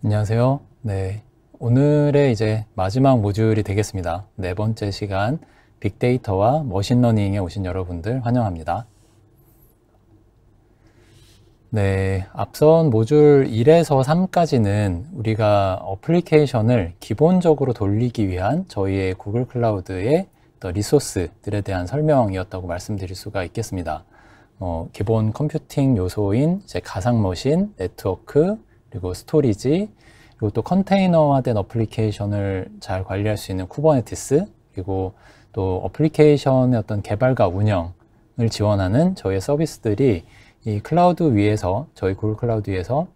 안녕하세요. 네. 오늘의 이제 마지막 모듈이 되겠습니다. 네 번째 시간 빅데이터와 머신러닝에 오신 여러분들 환영합니다. 네. 앞선 모듈 1에서 3까지는 우리가 어플리케이션을 기본적으로 돌리기 위한 저희의 구글 클라우드의 리소스들에 대한 설명이었다고 말씀드릴 수가 있겠습니다. 기본 컴퓨팅 요소인 이제 가상 머신, 네트워크, 그리고 스토리지, 그리고 또 컨테이너화된 어플리케이션을 잘 관리할 수 있는 쿠버네티스, 그리고 또 어플리케이션의 어떤 개발과 운영을 지원하는 저희의 서비스들이 이 클라우드 위에서, 저희 구글 클라우드 위에서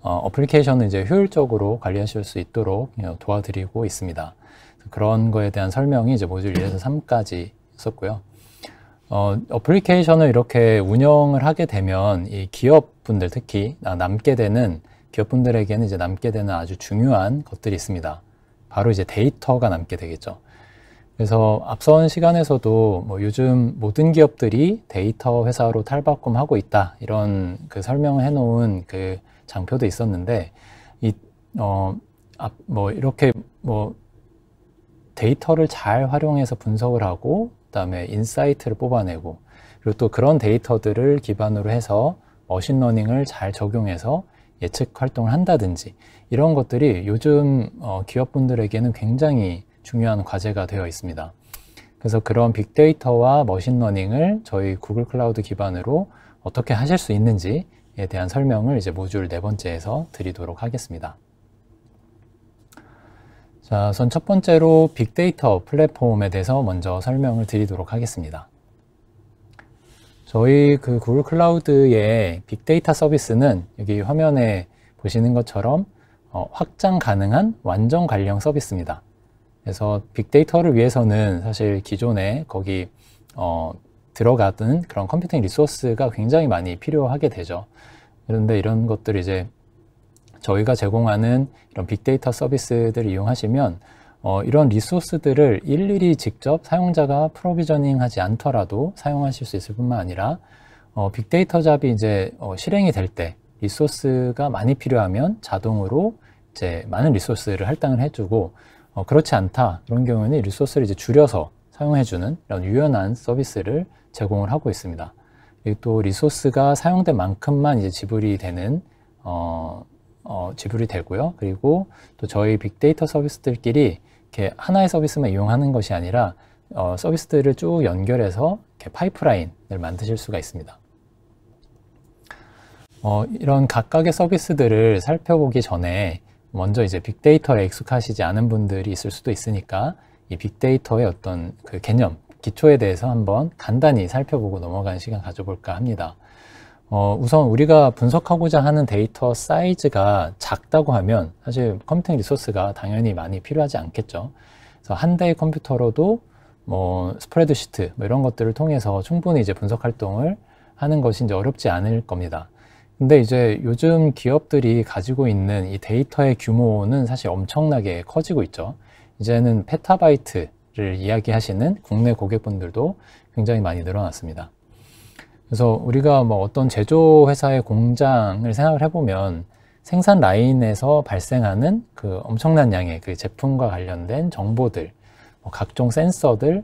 어플리케이션을 이제 효율적으로 관리하실 수 있도록 도와드리고 있습니다. 그런 거에 대한 설명이 이제 모듈 1에서 3까지 있었고요. 어플리케이션을 이렇게 운영을 하게 되면 이 기업분들, 특히 남게 되는 기업분들에게는 이제 남게 되는 아주 중요한 것들이 있습니다. 바로 이제 데이터가 남게 되겠죠. 그래서 앞선 시간에서도 요즘 모든 기업들이 데이터 회사로 탈바꿈하고 있다, 이런 그 설명을 해놓은 그 장표도 있었는데, 이렇게 데이터를 잘 활용해서 분석을 하고, 그다음에 인사이트를 뽑아내고, 그리고 또 그런 데이터들을 기반으로 해서 머신러닝을 잘 적용해서 예측 활동을 한다든지, 이런 것들이 요즘 기업분들에게는 굉장히 중요한 과제가 되어 있습니다. 그래서 그런 빅데이터와 머신러닝을 저희 구글 클라우드 기반으로 어떻게 하실 수 있는지에 대한 설명을 이제 모듈 4번째에서 드리도록 하겠습니다. 자, 우선 첫 번째로 빅데이터 플랫폼에 대해서 먼저 설명을 드리도록 하겠습니다. 저희 그 구글 클라우드의 빅데이터 서비스는 여기 화면에 보시는 것처럼 확장 가능한 완전 관리형 서비스입니다. 그래서 빅데이터를 위해서는 사실 기존에 거기 들어가던 그런 컴퓨팅 리소스가 굉장히 많이 필요하게 되죠. 그런데 이런 것들이 이제 저희가 제공하는 이런 빅데이터 서비스들을 이용하시면 이런 리소스들을 일일이 직접 사용자가 프로비저닝 하지 않더라도 사용하실 수 있을 뿐만 아니라 빅데이터 잡이 이제 실행이 될 때 리소스가 많이 필요하면 자동으로 이제 많은 리소스를 할당을 해주고, 그렇지 않다 그런 경우에는 리소스를 이제 줄여서 사용해주는 이런 유연한 서비스를 제공을 하고 있습니다. 그리고 또 리소스가 사용된 만큼만 이제 지불이 되는 지불이 되고요. 그리고 또 저희 빅데이터 서비스들끼리 이렇게 하나의 서비스만 이용하는 것이 아니라 서비스들을 쭉 연결해서 이렇게 파이프라인을 만드실 수가 있습니다. 이런 각각의 서비스들을 살펴보기 전에 먼저 이제 빅데이터에 익숙하시지 않은 분들이 있을 수도 있으니까 이 빅데이터의 어떤 그 개념, 기초에 대해서 한번 간단히 살펴보고 넘어가는 시간 가져볼까 합니다. 우선 우리가 분석하고자 하는 데이터 사이즈가 작다고 하면 사실 컴퓨팅 리소스가 당연히 많이 필요하지 않겠죠. 그래서 한 대의 컴퓨터로도 스프레드시트 이런 것들을 통해서 충분히 이제 분석 활동을 하는 것이 이제 어렵지 않을 겁니다. 근데 이제 요즘 기업들이 가지고 있는 이 데이터의 규모는 사실 엄청나게 커지고 있죠. 이제는 페타바이트를 이야기하시는 국내 고객분들도 굉장히 많이 늘어났습니다. 그래서 우리가 어떤 제조회사의 공장을 생각을 해보면 생산 라인에서 발생하는 그 엄청난 양의 그 제품과 관련된 정보들, 각종 센서들,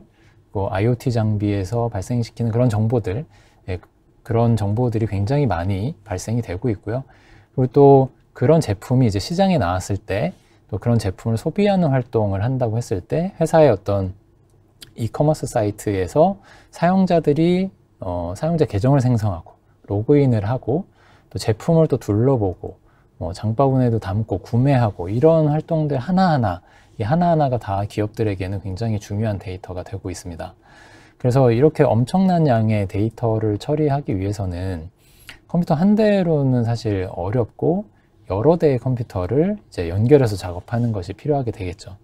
IoT 장비에서 발생시키는 그런 정보들, 그런 정보들이 굉장히 많이 발생이 되고 있고요. 그리고 또 그런 제품이 이제 시장에 나왔을 때, 또 그런 제품을 소비하는 활동을 한다고 했을 때 회사의 어떤 이커머스 사이트에서 사용자들이 사용자 계정을 생성하고 로그인을 하고 또 제품을 또 둘러보고 장바구니에도 담고 구매하고, 이런 활동들 하나하나, 이 하나하나가 다 기업들에게는 굉장히 중요한 데이터가 되고 있습니다. 그래서 이렇게 엄청난 양의 데이터를 처리하기 위해서는 컴퓨터 한 대로는 사실 어렵고 여러 대의 컴퓨터를 이제 연결해서 작업하는 것이 필요하게 되겠죠.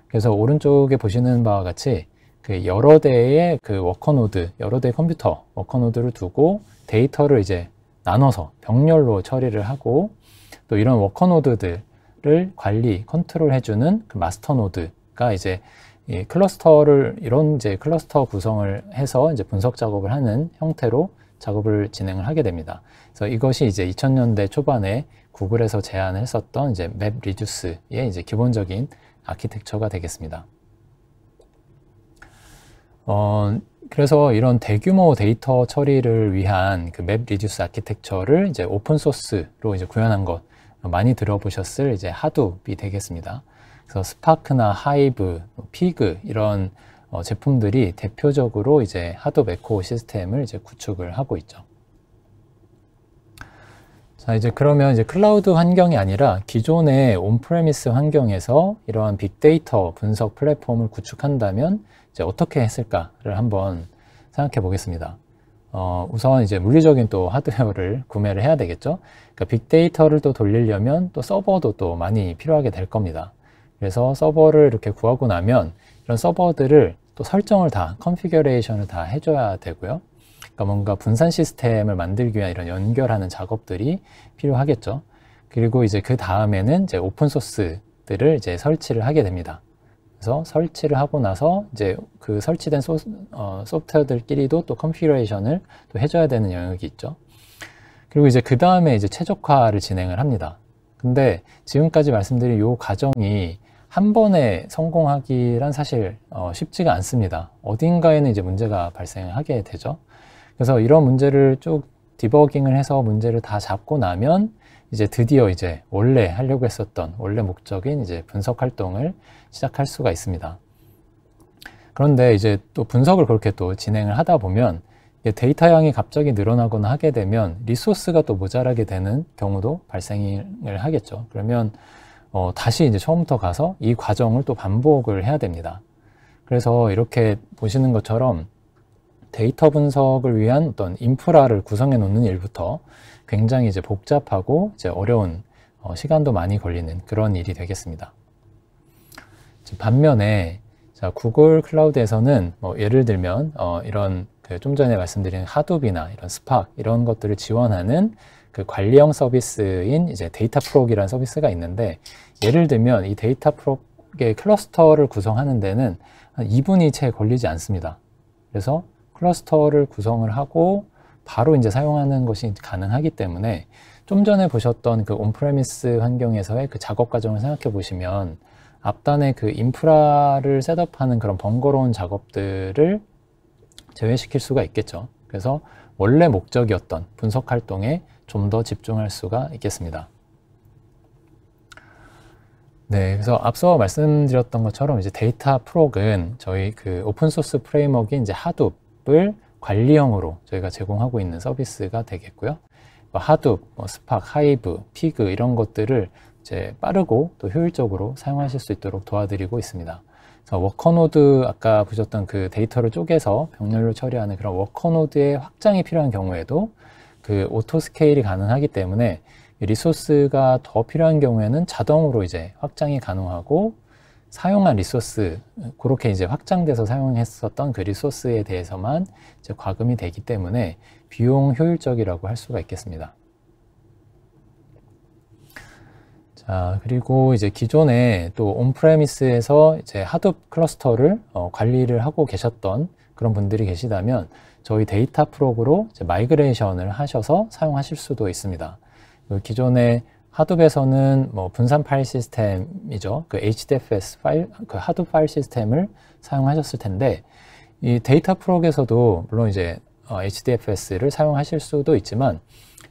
그래서 오른쪽에 보시는 바와 같이 그 여러 대의 그 워커노드, 여러 대의 컴퓨터 워커노드를 두고 데이터를 이제 나눠서 병렬로 처리를 하고, 또 이런 워커노드들을 관리, 컨트롤 해주는 그 마스터 노드가 이제 이 클러스터를, 이런 이제 클러스터 구성을 해서 이제 분석 작업을 하는 형태로 작업을 진행을 하게 됩니다. 그래서 이것이 이제 2000년대 초반에 구글에서 제안을 했었던 이제 맵리듀스의 이제 기본적인 아키텍처가 되겠습니다. 그래서 이런 대규모 데이터 처리를 위한 그 맵리듀스 아키텍처를 이제 오픈소스로 이제 구현한 것 많이 들어보셨을 이제 하둡이 되겠습니다. 그래서 스파크나 하이브, 피그 이런 제품들이 대표적으로 이제 하둡 에코 시스템을 이제 구축을 하고 있죠. 자, 이제 그러면 이제 클라우드 환경이 아니라 기존의 온프레미스 환경에서 이러한 빅데이터 분석 플랫폼을 구축한다면 이제 어떻게 했을까를 한번 생각해 보겠습니다. 우선 이제 물리적인 또 하드웨어를 구매를 해야 되겠죠. 그러니까 빅데이터를 또 돌리려면 또 서버도 또 많이 필요하게 될 겁니다. 그래서 서버를 이렇게 구하고 나면 이런 서버들을 또 설정을 다, 컨피규레이션을 다 해줘야 되고요. 그러니까 뭔가 분산 시스템을 만들기 위한 이런 연결하는 작업들이 필요하겠죠. 그리고 이제 그 다음에는 이제 오픈소스들을 이제 설치를 하게 됩니다. 그래서 설치를 하고 나서 이제 그 설치된 소프트웨어들끼리도 또 컨피규레이션을 또 해줘야 되는 영역이 있죠. 그리고 이제 그 다음에 이제 최적화를 진행을 합니다. 근데 지금까지 말씀드린 이 과정이 한 번에 성공하기란 사실 쉽지가 않습니다. 어딘가에는 이제 문제가 발생하게 되죠. 그래서 이런 문제를 쭉 디버깅을 해서 문제를 다 잡고 나면 이제 드디어 이제 원래 하려고 했었던 원래 목적인 이제 분석 활동을 시작할 수가 있습니다. 그런데 이제 또 분석을 그렇게 또 진행을 하다 보면 데이터 양이 갑자기 늘어나거나 하게 되면 리소스가 또 모자라게 되는 경우도 발생을 하겠죠. 그러면 다시 이제 처음부터 가서 이 과정을 또 반복을 해야 됩니다. 그래서 이렇게 보시는 것처럼 데이터 분석을 위한 어떤 인프라를 구성해 놓는 일부터 굉장히 이제 복잡하고 이제 어려운 시간도 많이 걸리는 그런 일이 되겠습니다. 반면에 자, 구글 클라우드에서는 뭐 예를 들면 이런 좀 전에 말씀드린 하둡이나 이런 스팍 이런 것들을 지원하는 그 관리형 서비스인 이제 데이터 프록이라는 서비스가 있는데 예를 들면 이 데이터 프록의 클러스터를 구성하는 데는 한 2분이 채 걸리지 않습니다. 그래서 클러스터를 구성을 하고 바로 이제 사용하는 것이 가능하기 때문에 좀 전에 보셨던 그 온프레미스 환경에서의 그 작업 과정을 생각해 보시면 앞단에 그 인프라를 셋업하는 그런 번거로운 작업들을 제외시킬 수가 있겠죠. 그래서 원래 목적이었던 분석 활동에 좀 더 집중할 수가 있겠습니다. 네, 그래서 앞서 말씀드렸던 것처럼 이제 데이터 프록은 저희 그 오픈소스 프레임워크인 이제 하둡을 관리형으로 저희가 제공하고 있는 서비스가 되겠고요. 하둡, 스팍, 하이브, 피그 이런 것들을 이제 빠르고 또 효율적으로 사용하실 수 있도록 도와드리고 있습니다. 그래서 워커노드 아까 보셨던 그 데이터를 쪼개서 병렬로 처리하는 그런 워커노드의 확장이 필요한 경우에도 그 오토 스케일이 가능하기 때문에 리소스가 더 필요한 경우에는 자동으로 이제 확장이 가능하고 사용한 리소스, 그렇게 이제 확장돼서 사용했었던 그 리소스에 대해서만 이제 과금이 되기 때문에 비용 효율적이라고 할 수가 있겠습니다. 자, 그리고 이제 기존에 또 온프레미스에서 이제 하둡 클러스터를 관리를 하고 계셨던 그런 분들이 계시다면 저희 데이터 프록으로 이제 마이그레이션을 하셔서 사용하실 수도 있습니다. 기존의 하둡에서는 뭐 분산 파일 시스템이죠. 그 HDFS 파일, 그 하둡 파일 시스템을 사용하셨을 텐데 이 데이터 프록에서도 물론 이제 HDFS를 사용하실 수도 있지만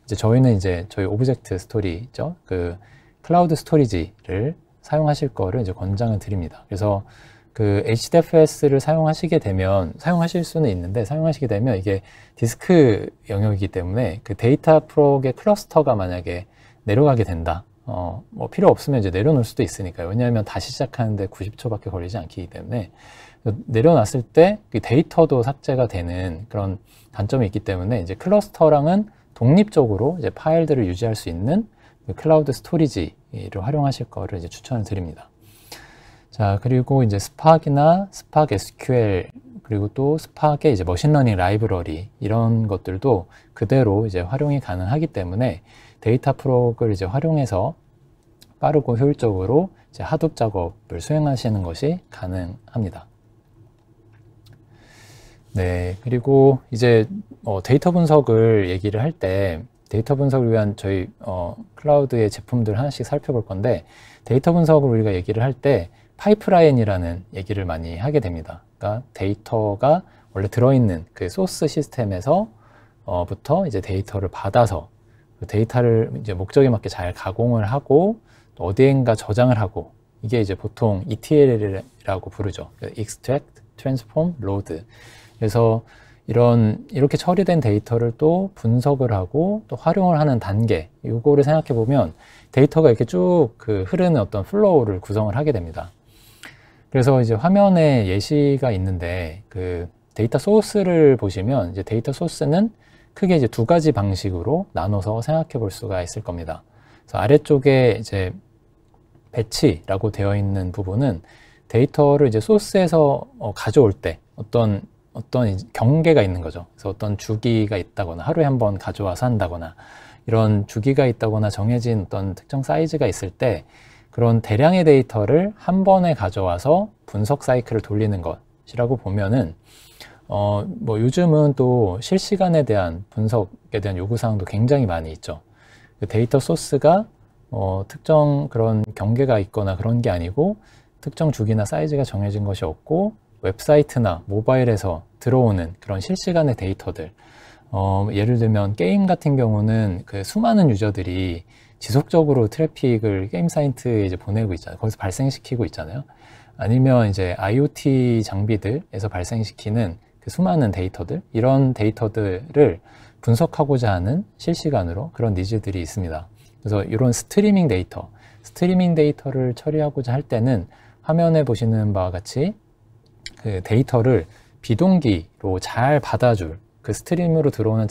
이제 저희는 이제 저희 오브젝트 스토리 있죠. 그 클라우드 스토리지를 사용하실 거를 이제 권장을 드립니다. 그래서 그 HDFS를 사용하시게 되면 사용하실 수는 있는데 사용하시게 되면 이게 디스크 영역이기 때문에 그 데이터 프록의 클러스터가 만약에 내려가게 된다. 뭐 필요 없으면 이제 내려놓을 수도 있으니까요. 왜냐하면 다시 시작하는데 90초밖에 걸리지 않기 때문에 내려놨을 때 데이터도 삭제가 되는 그런 단점이 있기 때문에 이제 클러스터랑은 독립적으로 이제 파일들을 유지할 수 있는 그 클라우드 스토리지를 활용하실 거를 이제 추천을 드립니다. 자, 그리고 이제 스팍이나 스팍 SQL 그리고 또 스팍의 이제 머신러닝 라이브러리 이런 것들도 그대로 이제 활용이 가능하기 때문에 데이터 프록을 이제 활용해서 빠르고 효율적으로 이제 하둡 작업을 수행하시는 것이 가능합니다. 네, 그리고 이제 데이터 분석을 얘기를 할 때 데이터 분석을 위한 저희 클라우드의 제품들 하나씩 살펴볼 건데, 데이터 분석을 우리가 얘기를 할 때 파이프라인이라는 얘기를 많이 하게 됩니다. 그러니까 데이터가 원래 들어있는 그 소스 시스템에서 부터 이제 데이터를 받아서 그 데이터를 이제 목적에 맞게 잘 가공을 하고 또 어디엔가 저장을 하고, 이게 이제 보통 ETL이라고 부르죠. Extract, Transform, Load. 그래서 이렇게 처리된 데이터를 또 분석을 하고 또 활용을 하는 단계, 이거를 생각해 보면 데이터가 이렇게 쭉 그 흐르는 어떤 플로우를 구성을 하게 됩니다. 그래서 이제 화면에 예시가 있는데, 그 데이터 소스를 보시면 이제 데이터 소스는 크게 이제 두 가지 방식으로 나눠서 생각해 볼 수가 있을 겁니다. 그래서 아래쪽에 이제 배치라고 되어 있는 부분은 데이터를 이제 소스에서 가져올 때 어떤 경계가 있는 거죠. 그래서 어떤 주기가 있다거나 하루에 한 번 가져와서 한다거나 이런 주기가 있다거나 정해진 어떤 특정 사이즈가 있을 때 그런 대량의 데이터를 한 번에 가져와서 분석 사이클을 돌리는 것이라고 보면은 뭐 요즘은 또 실시간에 대한 분석에 대한 요구사항도 굉장히 많이 있죠. 그 데이터 소스가 특정 그런 경계가 있거나 그런 게 아니고 특정 주기나 사이즈가 정해진 것이 없고 웹사이트나 모바일에서 들어오는 그런 실시간의 데이터들, 예를 들면 게임 같은 경우는 그 수많은 유저들이 지속적으로 트래픽을 게임 사이트에 이제 보내고 있잖아요. 거기서 발생시키고 있잖아요. 아니면 이제 IoT 장비들에서 발생시키는 그 수많은 데이터들, 이런 데이터들을 분석하고자 하는 실시간으로 그런 니즈들이 있습니다. 그래서 이런 스트리밍 데이터를 처리하고자 할 때는 화면에 보시는 바와 같이 그 데이터를 비동기로 잘 받아줄, 그 스트림으로 들어오는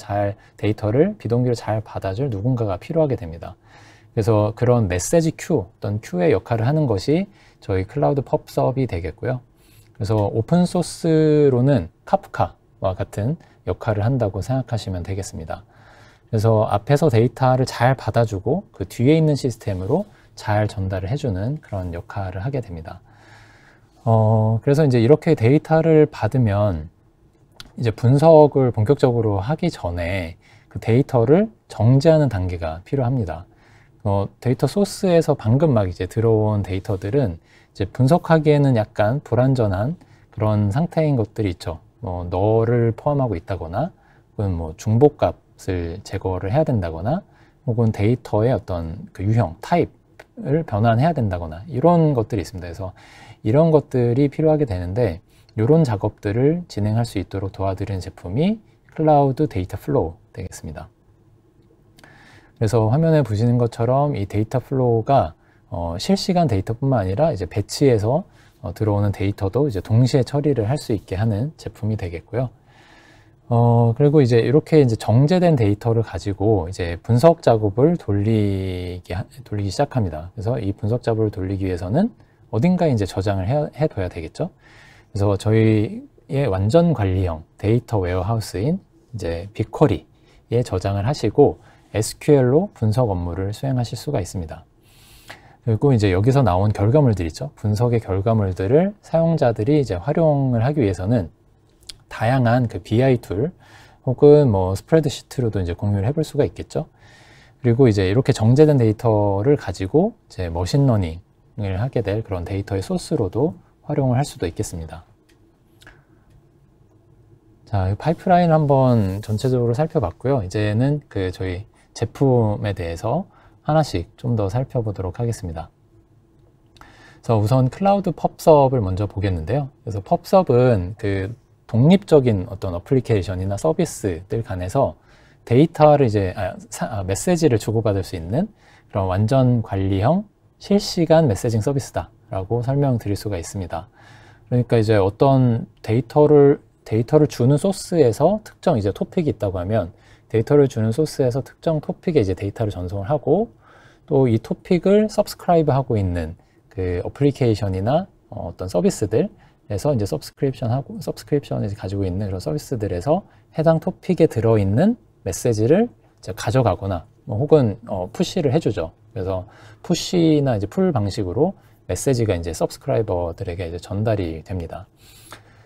데이터를 비동기로 잘 받아줄 누군가가 필요하게 됩니다. 그래서 그런 메시지 큐, 어떤 큐의 역할을 하는 것이 저희 클라우드 펍섭이 되겠고요. 그래서 오픈소스로는 카프카와 같은 역할을 한다고 생각하시면 되겠습니다. 그래서 앞에서 데이터를 잘 받아주고 그 뒤에 있는 시스템으로 잘 전달을 해주는 그런 역할을 하게 됩니다. 그래서 이제 이렇게 데이터를 받으면 이제 분석을 본격적으로 하기 전에 그 데이터를 정제하는 단계가 필요합니다. 데이터 소스에서 방금 막 이제 들어온 데이터들은 이제 분석하기에는 약간 불완전한 그런 상태인 것들이 있죠. 널을 포함하고 있다거나, 혹은 뭐 중복값을 제거를 해야 된다거나, 혹은 데이터의 어떤 그 유형, 타입을 변환해야 된다거나, 이런 것들이 있습니다. 그래서 이런 것들이 필요하게 되는데, 이런 작업들을 진행할 수 있도록 도와드리는 제품이 클라우드 데이터 플로우 되겠습니다. 그래서 화면에 보시는 것처럼 이 데이터 플로우가 실시간 데이터뿐만 아니라 이제 배치해서 들어오는 데이터도 이제 동시에 처리를 할 수 있게 하는 제품이 되겠고요. 그리고 이제 이렇게 이제 정제된 데이터를 가지고 이제 분석 작업을 돌리기 시작합니다. 그래서 이 분석 작업을 돌리기 위해서는 어딘가에 이제 저장을 해둬야 되겠죠. 그래서 저희의 완전 관리형 데이터 웨어하우스인 이제 빅쿼리에 저장을 하시고 SQL로 분석 업무를 수행하실 수가 있습니다. 그리고 이제 여기서 나온 결과물들 있죠. 분석의 결과물들을 사용자들이 이제 활용을 하기 위해서는 다양한 그 BI 툴 혹은 뭐 스프레드시트로도 이제 공유를 해볼 수가 있겠죠. 그리고 이제 이렇게 정제된 데이터를 가지고 이제 머신러닝을 하게 될 그런 데이터의 소스로도 활용을 할 수도 있겠습니다. 자, 이 파이프라인 한번 전체적으로 살펴봤고요. 이제는 그 저희 제품에 대해서 하나씩 좀 더 살펴보도록 하겠습니다. 그래서 우선 클라우드 펍섭을 먼저 보겠는데요. 그래서 펍섭은 그 독립적인 어떤 어플리케이션이나 서비스들 간에서 데이터를 이제 메시지를 주고받을 수 있는 그런 완전 관리형 실시간 메시징 서비스다라고 설명드릴 수가 있습니다. 그러니까 이제 어떤 데이터를 주는 소스에서 특정 이제 토픽이 있다고 하면 데이터를 주는 소스에서 특정 토픽에 이제 데이터를 전송을 하고 또 이 토픽을 서브스크라이브 하고 있는 그 어플리케이션이나 어떤 서비스들에서 이제 서브스크립션을 가지고 있는 그런 서비스들에서 해당 토픽에 들어있는 메시지를 이제 가져가거나 혹은 푸시를 해주죠. 그래서 푸시나 이제 풀 방식으로 메시지가 이제 서브스크라이버들에게 이제 전달이 됩니다.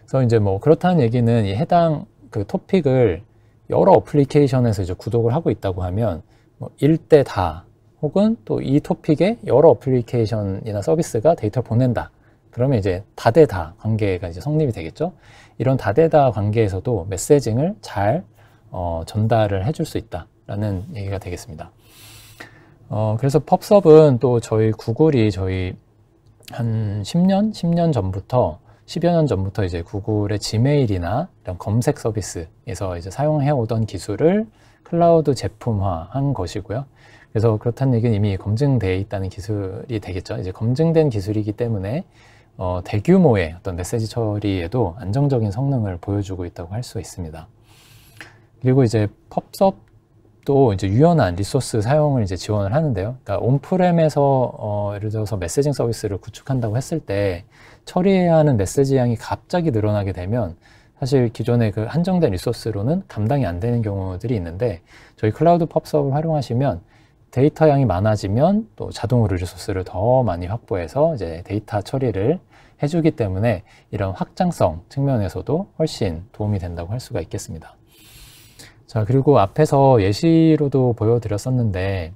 그래서 이제 뭐 그렇다는 얘기는 이 해당 그 토픽을 여러 어플리케이션에서 이제 구독을 하고 있다고 하면 뭐 일대 다 혹은 또 이 토픽에 여러 어플리케이션이나 서비스가 데이터를 보낸다. 그러면 이제 다대다 관계가 이제 성립이 되겠죠. 이런 다대다 관계에서도 메시징을 잘 전달을 해줄 수 있다라는 얘기가 되겠습니다. 그래서 펍섭은 또 저희 구글이 한 10년 전부터 10여 년 전부터 이제 구글의 지메일이나 이런 검색 서비스에서 이제 사용해 오던 기술을 클라우드 제품화한 것이고요. 그래서 그렇다는 얘기는 이미 검증되어 있다는 기술이 되겠죠. 이제 검증된 기술이기 때문에 대규모의 어떤 메시지 처리에도 안정적인 성능을 보여주고 있다고 할 수 있습니다. 그리고 이제 펍섭도 이제 유연한 리소스 사용을 이제 지원을 하는데요. 그러니까 온프렘에서 예를 들어서 메시징 서비스를 구축한다고 했을 때 처리해야 하는 메시지 양이 갑자기 늘어나게 되면 사실 기존의 그 한정된 리소스로는 감당이 안 되는 경우들이 있는데 저희 클라우드 펍섭을 활용하시면 데이터 양이 많아지면 또 자동으로 리소스를 더 많이 확보해서 이제 데이터 처리를 해주기 때문에 이런 확장성 측면에서도 훨씬 도움이 된다고 할 수가 있겠습니다. 자, 그리고 앞에서 예시로도 보여드렸었는데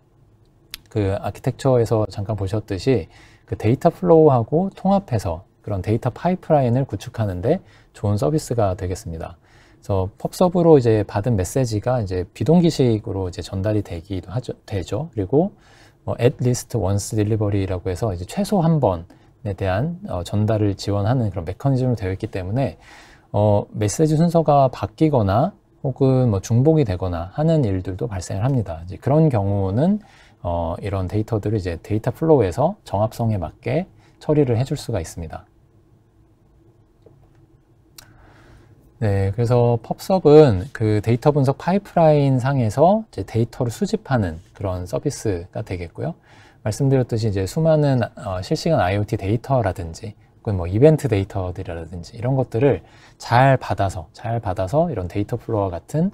그 아키텍처에서 잠깐 보셨듯이 그 데이터 플로우하고 통합해서 그런 데이터 파이프라인을 구축하는데 좋은 서비스가 되겠습니다. 그래서 펍섭으로 이제 받은 메시지가 이제 비동기식으로 이제 전달이 되죠. 그리고 at least once delivery라고 해서 이제 최소 한 번에 대한 전달을 지원하는 그런 메커니즘으로 되어 있기 때문에 메시지 순서가 바뀌거나 혹은 뭐 중복이 되거나 하는 일들도 발생을 합니다. 이제 그런 경우는 이런 데이터들을 이제 데이터 플로우에서 정합성에 맞게 처리를 해줄 수가 있습니다. 네, 그래서 펍섭은 그 데이터 분석 파이프라인 상에서 이제 데이터를 수집하는 그런 서비스가 되겠고요. 말씀드렸듯이 이제 수많은 실시간 IoT 데이터라든지 혹은 뭐 이벤트 데이터들이라든지 이런 것들을 잘 받아서 이런 데이터 플로우와 같은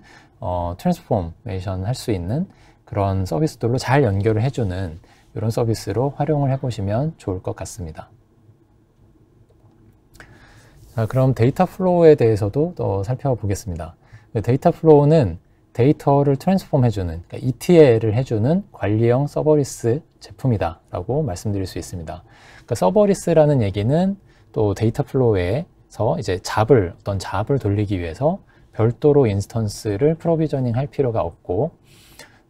트랜스포메이션 할 수 있는 그런 서비스들로 잘 연결을 해주는 이런 서비스로 활용을 해보시면 좋을 것 같습니다. 자, 그럼 데이터 플로우에 대해서도 더 살펴보겠습니다. 데이터 플로우는 데이터를 트랜스폼 해주는, 그러니까 ETL을 해주는 관리형 서버리스 제품이다 라고 말씀드릴 수 있습니다. 그러니까 서버리스라는 얘기는 또 데이터 플로우에서 이제 어떤 잡을 돌리기 위해서 별도로 인스턴스를 프로비저닝 할 필요가 없고,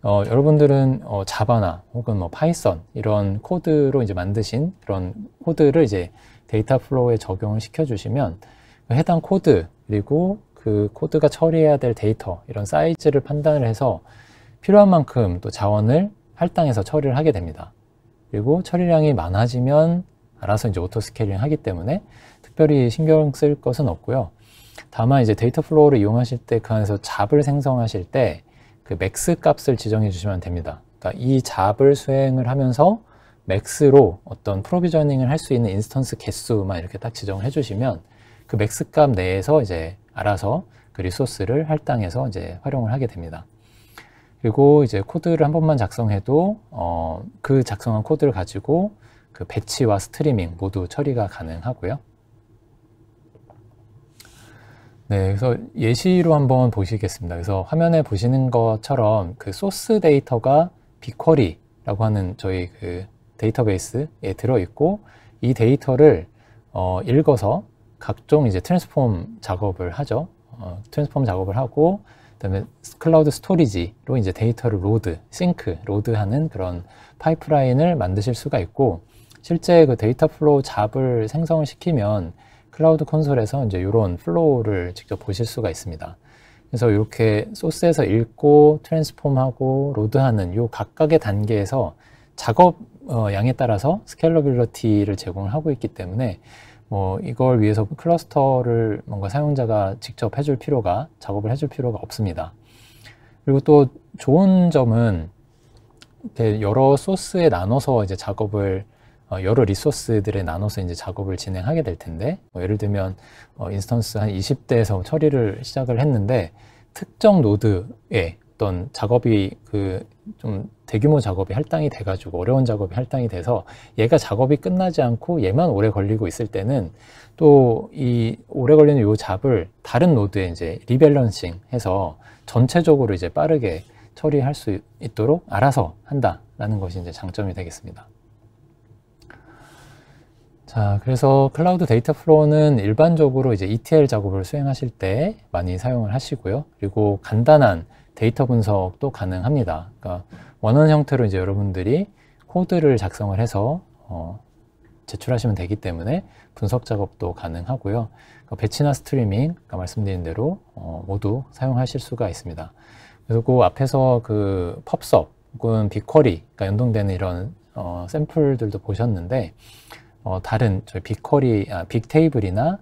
여러분들은 자바나 혹은 뭐 파이썬 이런 코드로 이제 만드신 그런 코드를 이제 데이터 플로우에 적용을 시켜주시면 해당 코드 그리고 그 코드가 처리해야 될 데이터 이런 사이즈를 판단을 해서 필요한 만큼 또 자원을 할당해서 처리를 하게 됩니다. 그리고 처리량이 많아지면 알아서 이제 오토 스케일링 하기 때문에 특별히 신경 쓸 것은 없고요. 다만 이제 데이터 플로우를 이용하실 때 그 안에서 잡을 생성하실 때 그 맥스 값을 지정해 주시면 됩니다. 그러니까 이 잡을 수행을 하면서 맥스로 어떤 프로비저닝을 할 수 있는 인스턴스 개수만 이렇게 딱 지정을 해주시면 그 맥스 값 내에서 이제 알아서 그 리소스를 할당해서 이제 활용을 하게 됩니다. 그리고 이제 코드를 한 번만 작성해도 그 작성한 코드를 가지고 그 배치와 스트리밍 모두 처리가 가능하고요. 네, 그래서 예시로 한번 보시겠습니다. 그래서 화면에 보시는 것처럼 그 소스 데이터가 빅쿼리라고 하는 저희 그 데이터베이스에 들어있고 이 데이터를 읽어서 각종 이제 트랜스폼 작업을 하죠. 트랜스폼 작업을 하고 그다음에 클라우드 스토리지로 이제 데이터를 로드하는 그런 파이프라인을 만드실 수가 있고 실제 그 데이터 플로우 잡을 생성을 시키면 클라우드 콘솔에서 이제 이런 플로우를 직접 보실 수가 있습니다. 그래서 이렇게 소스에서 읽고 트랜스폼하고 로드하는 요 각각의 단계에서 작업 양에 따라서 스케일러빌리티를 제공을 하고 있기 때문에 이걸 위해서 클러스터를 뭔가 사용자가 직접 작업을 해줄 필요가 없습니다. 그리고 또 좋은 점은 여러 소스에 나눠서 이제 여러 리소스들에 나눠서 이제 작업을 진행하게 될 텐데, 예를 들면 인스턴스 한 20대에서 처리를 시작을 했는데 특정 노드에 어떤 작업이 좀 대규모 작업이 할당이 돼가지고 어려운 작업이 할당이 돼서 얘가 작업이 끝나지 않고 얘만 오래 걸리고 있을 때는 또 이 오래 걸리는 요 잡을 다른 노드에 이제 리밸런싱 해서 전체적으로 이제 빠르게 처리할 수 있도록 알아서 한다라는 것이 이제 장점이 되겠습니다. 자, 그래서 클라우드 데이터 플로우는 일반적으로 이제 ETL 작업을 수행하실 때 많이 사용을 하시고요. 그리고 간단한 데이터 분석도 가능합니다. 그러니까 원하는 형태로 이제 여러분들이 코드를 작성을 해서 제출하시면 되기 때문에 분석 작업도 가능하고요. 그러니까 배치나 스트리밍, 아까 말씀드린 대로 모두 사용하실 수가 있습니다. 그리고 앞에서 그 펍섭 혹은 빅쿼리가 연동되는 이런 샘플들도 보셨는데 다른 저희 빅테이블이나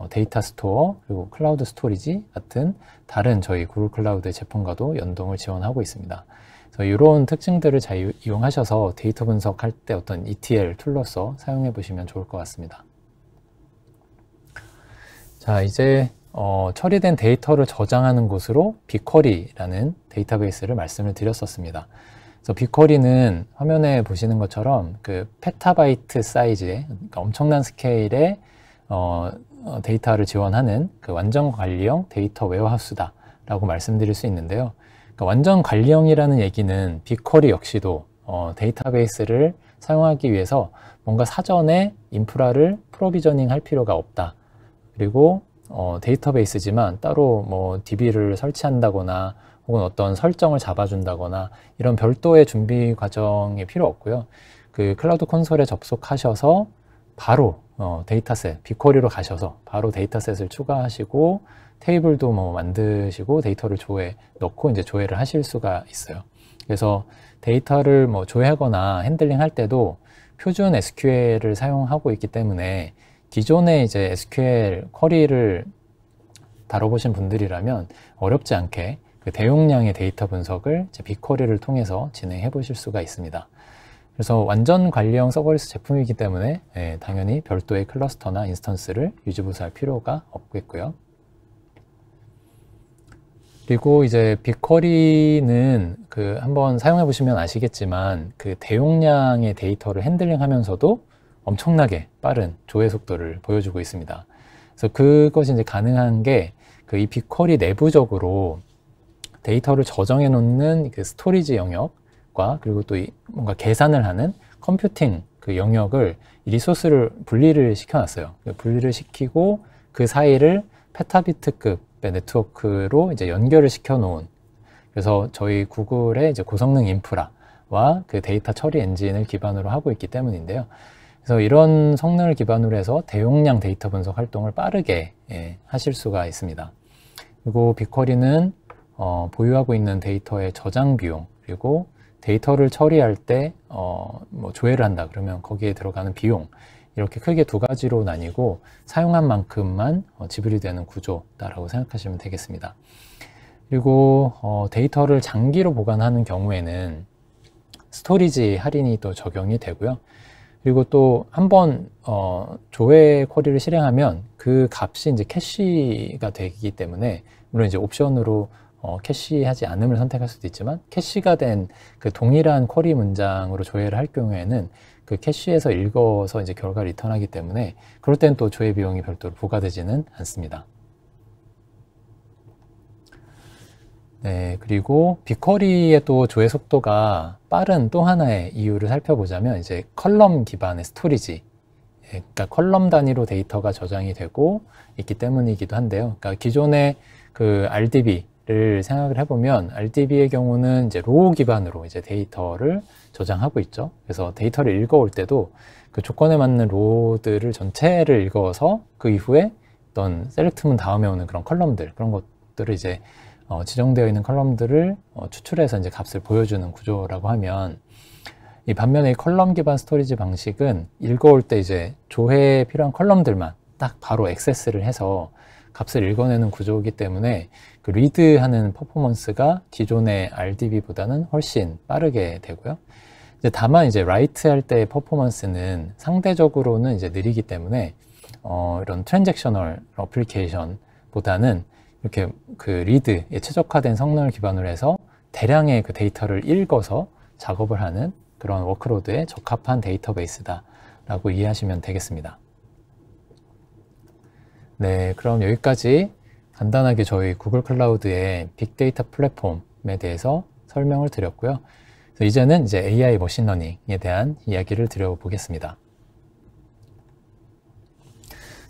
데이터 스토어 그리고 클라우드 스토리지 같은 다른 저희 구글 클라우드의 제품과도 연동을 지원하고 있습니다. 그래서 이런 특징들을 잘 이용하셔서 데이터 분석할 때 어떤 ETL 툴로서 사용해 보시면 좋을 것 같습니다. 자, 이제 처리된 데이터를 저장하는 곳으로 빅쿼리라는 데이터베이스를 말씀을 드렸었습니다. 그래서 빅쿼리는 화면에 보시는 것처럼 그 페타바이트 사이즈의 그러니까 엄청난 스케일의 데이터를 지원하는 그 완전 관리형 데이터 웨어하우스다 라고 말씀드릴 수 있는데요. 그러니까 완전 관리형이라는 얘기는 빅쿼리 역시도 데이터베이스를 사용하기 위해서 뭔가 사전에 인프라를 프로비저닝 할 필요가 없다. 그리고 데이터베이스지만 따로 뭐 DB를 설치한다거나 혹은 어떤 설정을 잡아준다거나 이런 별도의 준비 과정이 필요 없고요. 그 클라우드 콘솔에 접속하셔서 바로 데이터셋, 빅쿼리로 가셔서 바로 데이터셋을 추가하시고 테이블도 뭐 만드시고 데이터를 조회 넣고 이제 조회를 하실 수가 있어요. 그래서 데이터를 뭐 조회하거나 핸들링 할 때도 표준 SQL을 사용하고 있기 때문에 기존의 이제 SQL 쿼리를 다뤄보신 분들이라면 어렵지 않게 그 대용량의 데이터 분석을 빅쿼리를 통해서 진행해 보실 수가 있습니다. 그래서 완전 관리형 서버리스 제품이기 때문에 당연히 별도의 클러스터나 인스턴스를 유지보수할 필요가 없겠고요. 그리고 이제 빅쿼리는 한번 사용해 보시면 아시겠지만 그 대용량의 데이터를 핸들링 하면서도 엄청나게 빠른 조회 속도를 보여주고 있습니다. 그래서 그것이 이제 가능한 게 이 빅쿼리 내부적으로 데이터를 저장해 놓는 그 스토리지 영역과 그리고 또 뭔가 계산을 하는 컴퓨팅 그 영역을 리소스를 분리를 시켜놨어요. 분리를 시키고 그 사이를 페타비트급의 네트워크로 이제 연결을 시켜 놓은, 그래서 저희 구글의 이제 고성능 인프라와 그 데이터 처리 엔진을 기반으로 하고 있기 때문인데요. 그래서 이런 성능을 기반으로 해서 대용량 데이터 분석 활동을 빠르게 하실 수가 있습니다. 그리고 빅쿼리는 보유하고 있는 데이터의 저장 비용, 그리고 데이터를 처리할 때 뭐 조회를 한다 그러면 거기에 들어가는 비용, 이렇게 크게 두 가지로 나뉘고 사용한 만큼만 지불이 되는 구조다라고 생각하시면 되겠습니다. 그리고 데이터를 장기로 보관하는 경우에는 스토리지 할인이 또 적용이 되고요. 그리고 또 한번 조회 쿼리를 실행하면 그 값이 이제 캐시가 되기 때문에, 물론 이제 옵션으로 캐시하지 않음을 선택할 수도 있지만, 캐시가 된 그 동일한 쿼리 문장으로 조회를 할 경우에는 그 캐시에서 읽어서 이제 결과를 리턴하기 때문에 그럴 땐 또 조회 비용이 별도로 부과되지는 않습니다. 네, 그리고 빅쿼리의 또 조회 속도가 빠른 또 하나의 이유를 살펴보자면 이제 컬럼 기반의 스토리지, 그러니까 컬럼 단위로 데이터가 저장이 되고 있기 때문이기도 한데요. 그러니까 기존의 그 RDB를 생각을 해보면 RDB의 경우는 이제 로우 기반으로 이제 데이터를 저장하고 있죠. 그래서 데이터를 읽어올 때도 그 조건에 맞는 로우들을 전체를 읽어서 그 이후에 어떤 셀렉트문 다음에 오는 그런 컬럼들, 그런 것들을 이제 지정되어 있는 컬럼들을 추출해서 이제 값을 보여주는 구조라고 하면, 이 반면에 이 컬럼 기반 스토리지 방식은 읽어올 때 이제 조회에 필요한 컬럼들만 딱 바로 액세스를 해서 값을 읽어내는 구조이기 때문에 그 리드하는 퍼포먼스가 기존의 RDB보다는 훨씬 빠르게 되고요. 이제 다만 이제 라이트 할 때의 퍼포먼스는 상대적으로는 이제 느리기 때문에 이런 트랜잭셔널 어플리케이션보다는 이렇게 그 리드에 최적화된 성능을 기반으로 해서 대량의 그 데이터를 읽어서 작업을 하는 그런 워크로드에 적합한 데이터베이스다라고 이해하시면 되겠습니다. 네, 그럼 여기까지 간단하게 저희 구글 클라우드의 빅데이터 플랫폼에 대해서 설명을 드렸고요. 그래서 이제는 이제 AI 머신러닝에 대한 이야기를 드려보겠습니다.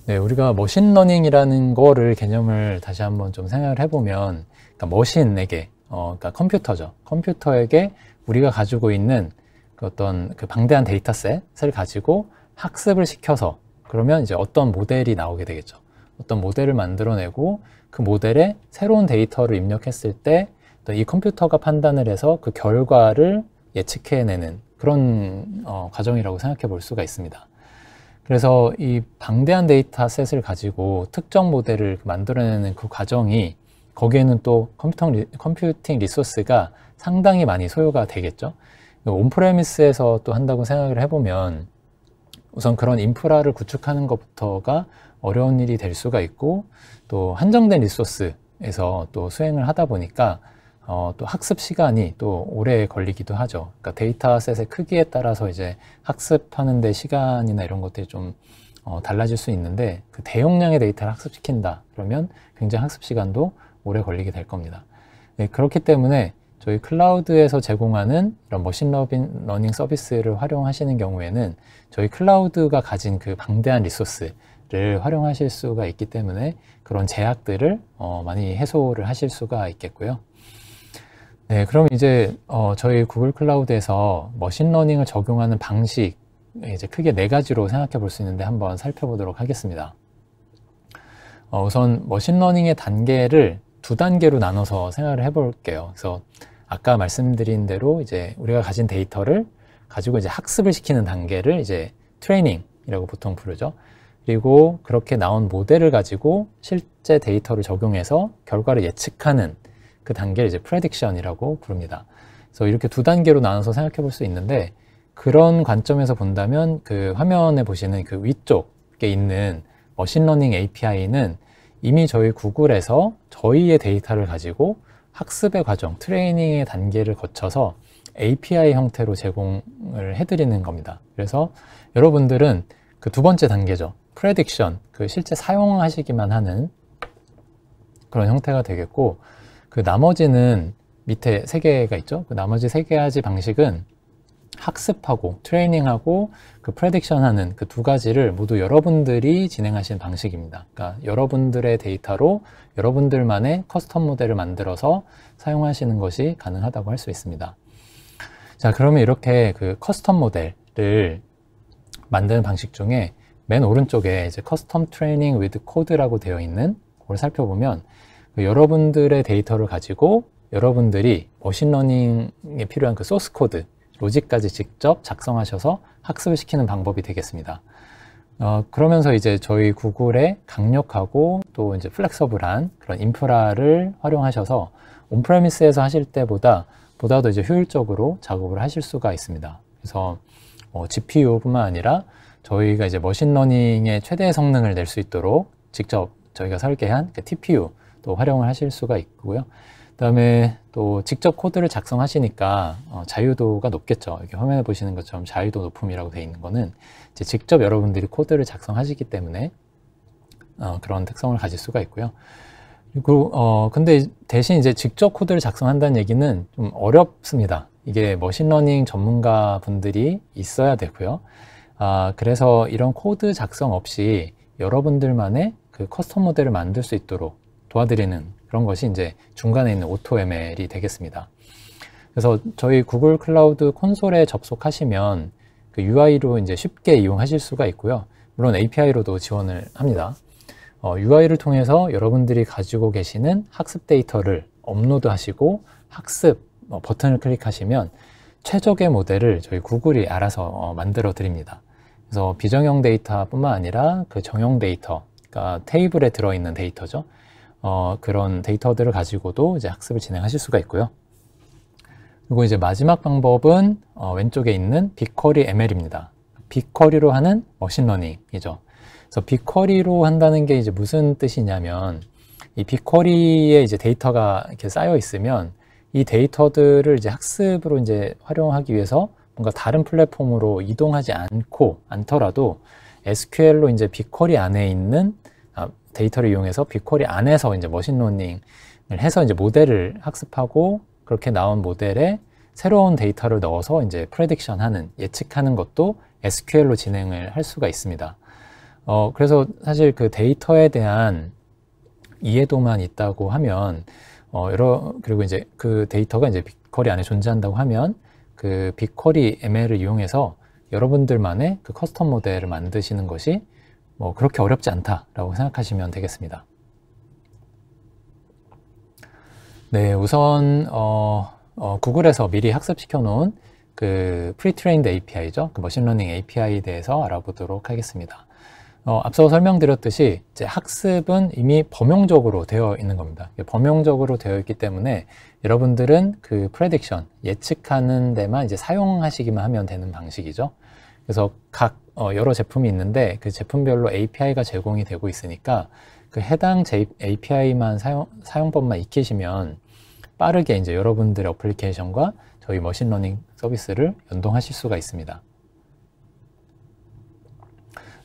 네, 우리가 머신러닝이라는 거를 개념을 다시 한번 좀 생각을 해보면, 그러니까 머신에게, 그러니까 컴퓨터죠. 컴퓨터에게 우리가 가지고 있는 그 어떤 그 방대한 데이터셋을 가지고 학습을 시켜서 그러면 이제 어떤 모델이 나오게 되겠죠. 어떤 모델을 만들어내고 그 모델에 새로운 데이터를 입력했을 때 이 컴퓨터가 판단을 해서 그 결과를 예측해내는 그런 과정이라고 생각해 볼 수가 있습니다. 그래서 이 방대한 데이터셋을 가지고 특정 모델을 만들어내는 그 과정이 거기에는 또 컴퓨팅 리소스가 상당히 많이 소요가 되겠죠. 온프레미스에서 또 한다고 생각을 해보면 우선 그런 인프라를 구축하는 것부터가 어려운 일이 될 수가 있고 또 한정된 리소스에서 또 수행을 하다 보니까 또 학습 시간이 또 오래 걸리기도 하죠. 그러니까 데이터셋의 크기에 따라서 이제 학습하는 데 시간이나 이런 것들이 좀 달라질 수 있는데 그 대용량의 데이터를 학습시킨다 그러면 굉장히 학습 시간도 오래 걸리게 될 겁니다. 네, 그렇기 때문에 저희 클라우드에서 제공하는 이런 머신러닝 서비스를 활용하시는 경우에는 저희 클라우드가 가진 그 방대한 리소스를 활용하실 수가 있기 때문에 그런 제약들을 많이 해소를 하실 수가 있겠고요. 네, 그럼 이제 저희 구글 클라우드에서 머신러닝을 적용하는 방식 이제 크게 4가지로 생각해 볼 수 있는데 한번 살펴보도록 하겠습니다. 우선 머신러닝의 단계를 2단계로 나눠서 생각을 해볼게요. 그래서 아까 말씀드린 대로 이제 우리가 가진 데이터를 가지고 이제 학습을 시키는 단계를 이제 트레이닝이라고 보통 부르죠. 그리고 그렇게 나온 모델을 가지고 실제 데이터를 적용해서 결과를 예측하는 그 단계를 이제 프레딕션이라고 부릅니다. 그래서 이렇게 2단계로 나눠서 생각해 볼 수 있는데 그런 관점에서 본다면 그 화면에 보시는 그 위쪽에 있는 머신러닝 API는 이미 저희 구글에서 저희의 데이터를 가지고 학습의 과정, 트레이닝의 단계를 거쳐서 API 형태로 제공을 해드리는 겁니다. 그래서 여러분들은 그 2번째 단계죠. 프레딕션, 그 실제 사용하시기만 하는 그런 형태가 되겠고 그 나머지는 밑에 3개가 있죠. 그 나머지 3가지 방식은 학습하고 트레이닝하고 그 프레딕션 하는 그 2가지를 모두 여러분들이 진행하시는 방식입니다. 그러니까 여러분들의 데이터로 여러분들만의 커스텀 모델을 만들어서 사용하시는 것이 가능하다고 할 수 있습니다. 자, 그러면 이렇게 그 커스텀 모델을 만드는 방식 중에 맨 오른쪽에 이제 커스텀 트레이닝 위드 코드라고 되어 있는 걸 살펴보면 여러분들의 데이터를 가지고 여러분들이 머신러닝에 필요한 그 소스 코드, 로직까지 직접 작성하셔서 학습을 시키는 방법이 되겠습니다. 그러면서 이제 저희 구글의 강력하고 또 이제 플렉서블한 그런 인프라를 활용하셔서 온프레미스에서 하실 보다도 이제 효율적으로 작업을 하실 수가 있습니다. 그래서 GPU뿐만 아니라 저희가 이제 머신러닝의 최대 성능을 낼 수 있도록 직접 저희가 설계한 그 TPU 또 활용을 하실 수가 있고요. 그 다음에 또 직접 코드를 작성하시니까 자유도가 높겠죠. 이렇게 화면에 보시는 것처럼 자유도 높음이라고 되어 있는 거는 이제 직접 여러분들이 코드를 작성하시기 때문에 그런 특성을 가질 수가 있고요. 그리고 근데 대신 이제 직접 코드를 작성한다는 얘기는 좀 어렵습니다. 이게 머신러닝 전문가 분들이 있어야 되고요. 그래서 이런 코드 작성 없이 여러분들만의 그 커스텀 모델을 만들 수 있도록 도와드리는 그런 것이 이제 중간에 있는 AutoML이 되겠습니다. 그래서 저희 구글 클라우드 콘솔에 접속하시면 그 UI로 이제 쉽게 이용하실 수가 있고요. 물론 API로도 지원을 합니다. UI를 통해서 여러분들이 가지고 계시는 학습 데이터를 업로드 하시고 학습 버튼을 클릭하시면 최적의 모델을 저희 구글이 알아서 만들어 드립니다. 그래서 비정형 데이터뿐만 아니라 그 정형 데이터, 그러니까 테이블에 들어있는 데이터죠. 그런 데이터들을 가지고도 이제 학습을 진행하실 수가 있고요. 그리고 이제 마지막 방법은 왼쪽에 있는 빅쿼리 ML입니다. 빅쿼리로 하는 머신러닝이죠. 그래서 빅쿼리로 한다는 게 이제 무슨 뜻이냐면 이 빅쿼리에 이제 데이터가 이렇게 쌓여 있으면 이 데이터들을 이제 학습으로 이제 활용하기 위해서 뭔가 다른 플랫폼으로 이동하지 않더라도 SQL로 이제 빅쿼리 안에 있는 데이터를 이용해서 빅쿼리 안에서 이제 머신러닝을 해서 이제 모델을 학습하고 그렇게 나온 모델에 새로운 데이터를 넣어서 이제 프레딕션 하는, 예측하는 것도 SQL로 진행을 할 수가 있습니다. 그래서 사실 그 데이터에 대한 이해도만 있다고 하면, 그리고 이제 그 데이터가 이제 빅쿼리 안에 존재한다고 하면 그 빅쿼리 ML을 이용해서 여러분들만의 그 커스텀 모델을 만드시는 것이 뭐 그렇게 어렵지 않다라고 생각하시면 되겠습니다. 네, 우선 구글에서 미리 학습시켜 놓은 그 프리트레인드 API죠. 그 머신러닝 API에 대해서 알아보도록 하겠습니다. 앞서 설명드렸듯이 이제 학습은 이미 범용적으로 되어 있는 겁니다. 범용적으로 되어 있기 때문에 여러분들은 그 프레딕션, 예측하는 데만 이제 사용하시기만 하면 되는 방식이죠. 그래서 각 여러 제품이 있는데 그 제품별로 API가 제공이 되고 있으니까 그 해당 API만 사용법만 익히시면 빠르게 이제 여러분들의 어플리케이션과 저희 머신러닝 서비스를 연동하실 수가 있습니다.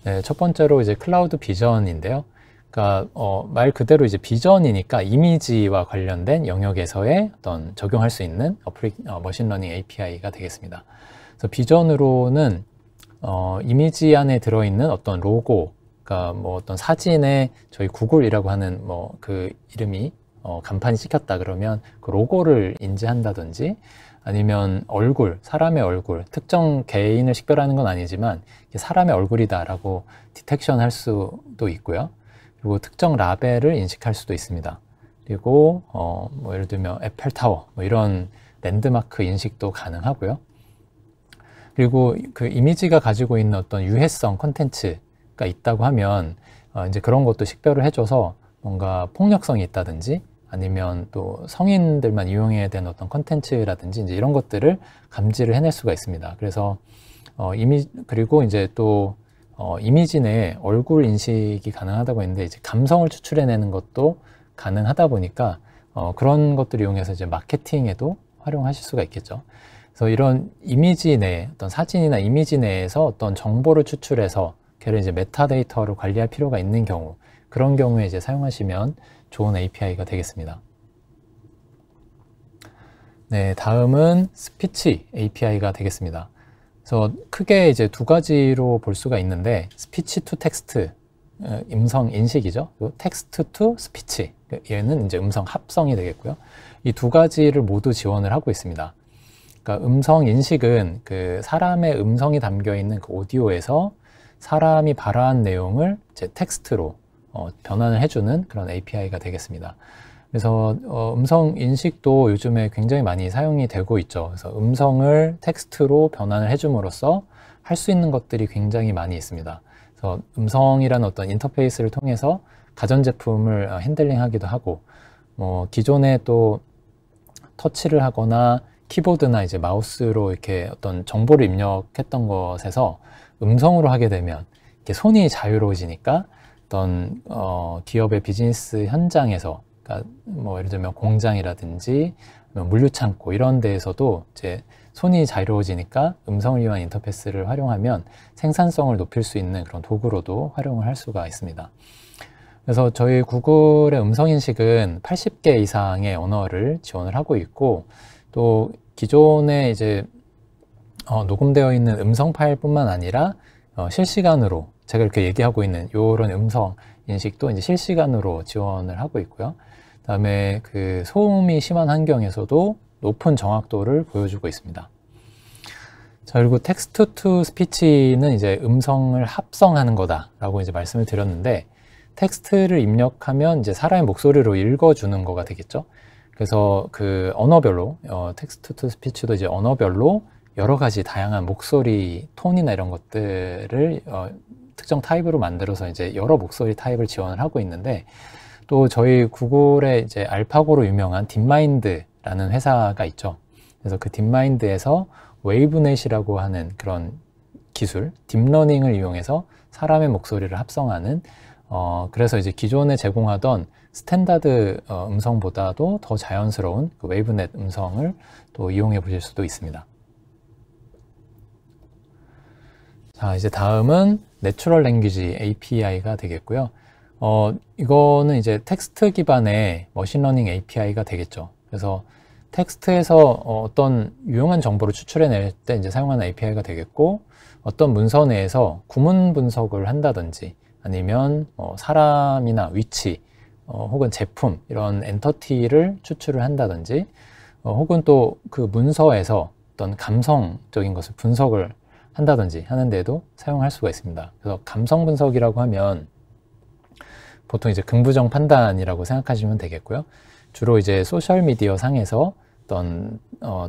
네, 첫 번째로 이제 클라우드 비전인데요. 그러니까 말 그대로 이제 비전이니까 이미지와 관련된 영역에서의 어떤 적용할 수 있는 머신러닝 API가 되겠습니다. 그래서 비전으로는 이미지 안에 들어있는 어떤 로고, 그러니까 뭐 어떤 사진에 저희 구글이라고 하는 뭐 그 이름이 간판이 찍혔다 그러면 그 로고를 인지한다든지, 아니면 얼굴, 사람의 얼굴, 특정 개인을 식별하는 건 아니지만 사람의 얼굴이다라고 디텍션 할 수도 있고요. 그리고 특정 라벨을 인식할 수도 있습니다. 그리고 뭐 예를 들면 에펠타워, 뭐 이런 랜드마크 인식도 가능하고요. 그리고 그 이미지가 가지고 있는 어떤 유해성 콘텐츠가 있다고 하면 이제 그런 것도 식별을 해줘서 뭔가 폭력성이 있다든지, 아니면 또 성인들만 이용해야 되는 어떤 컨텐츠라든지 이제 이런 것들을 감지를 해낼 수가 있습니다. 그래서 그리고 이제 또 이미지 내에 얼굴 인식이 가능하다고 했는데 이제 감성을 추출해내는 것도 가능하다 보니까 그런 것들을 이용해서 이제 마케팅에도 활용하실 수가 있겠죠. 그래서 이런 이미지 내 어떤 사진이나 이미지 내에서 어떤 정보를 추출해서 걔를 이제 메타데이터로 관리할 필요가 있는 경우, 그런 경우에 이제 사용하시면 좋은 API가 되겠습니다. 네, 다음은 스피치 API가 되겠습니다. 그래서 크게 이제 두 가지로 볼 수가 있는데, 스피치 투 텍스트, 음성 인식이죠. 그리고 텍스트 투 스피치, 얘는 이제 음성 합성이 되겠고요. 이 두 가지를 모두 지원을 하고 있습니다. 그러니까 음성 인식은 그 사람의 음성이 담겨 있는 그 오디오에서 사람이 발화한 내용을 이제 텍스트로 변환을 해주는 그런 API가 되겠습니다. 그래서 음성 인식도 요즘에 굉장히 많이 사용이 되고 있죠. 그래서 음성을 텍스트로 변환을 해줌으로써 할 수 있는 것들이 굉장히 많이 있습니다. 그래서 음성이라는 어떤 인터페이스를 통해서 가전제품을 핸들링하기도 하고, 뭐 기존에 또 터치를 하거나 키보드나 이제 마우스로 이렇게 어떤 정보를 입력했던 것에서 음성으로 하게 되면 이렇게 손이 자유로워지니까 어떤 기업의 비즈니스 현장에서, 그러니까 뭐 예를 들면 공장이라든지 물류창고 이런 데에서도 이제 손이 자유로워지니까 음성을 이용한 인터페이스를 활용하면 생산성을 높일 수 있는 그런 도구로도 활용을 할 수가 있습니다. 그래서 저희 구글의 음성인식은 80개 이상의 언어를 지원을 하고 있고, 또 기존에 이제 녹음되어 있는 음성 파일뿐만 아니라 실시간으로 제가 이렇게 얘기하고 있는 이런 음성 인식도 이제 실시간으로 지원을 하고 있고요. 그다음에 그 소음이 심한 환경에서도 높은 정확도를 보여주고 있습니다. 자, 그리고 텍스트 투 스피치는 이제 음성을 합성하는 거다라고 이제 말씀을 드렸는데, 텍스트를 입력하면 이제 사람의 목소리로 읽어주는 거가 되겠죠. 그래서 그 언어별로 텍스트 투 스피치도 이제 언어별로 여러 가지 다양한 목소리 톤이나 이런 것들을 특정 타입으로 만들어서 이제 여러 목소리 타입을 지원을 하고 있는데, 또 저희 구글의 이제 알파고로 유명한 딥마인드라는 회사가 있죠. 그래서 그 딥마인드에서 웨이브넷이라고 하는 그런 기술, 딥러닝을 이용해서 사람의 목소리를 합성하는 그래서 이제 기존에 제공하던 스탠다드 음성보다도 더 자연스러운 그 웨이브넷 음성을 또 이용해 보실 수도 있습니다. 자, 이제 다음은 내추럴 랭귀지 API가 되겠고요. 이거는 이제 텍스트 기반의 머신러닝 API가 되겠죠. 그래서 텍스트에서 어떤 유용한 정보를 추출해낼 때 이제 사용하는 API가 되겠고, 어떤 문서 내에서 구문 분석을 한다든지 아니면 사람이나 위치 혹은 제품 이런 엔터티를 추출을 한다든지 혹은 또 그 문서에서 어떤 감성적인 것을 분석을 한다든지 하는 데도 사용할 수가 있습니다. 그래서 감성 분석이라고 하면 보통 이제 긍부정 판단이라고 생각하시면 되겠고요. 주로 이제 소셜미디어 상에서 어떤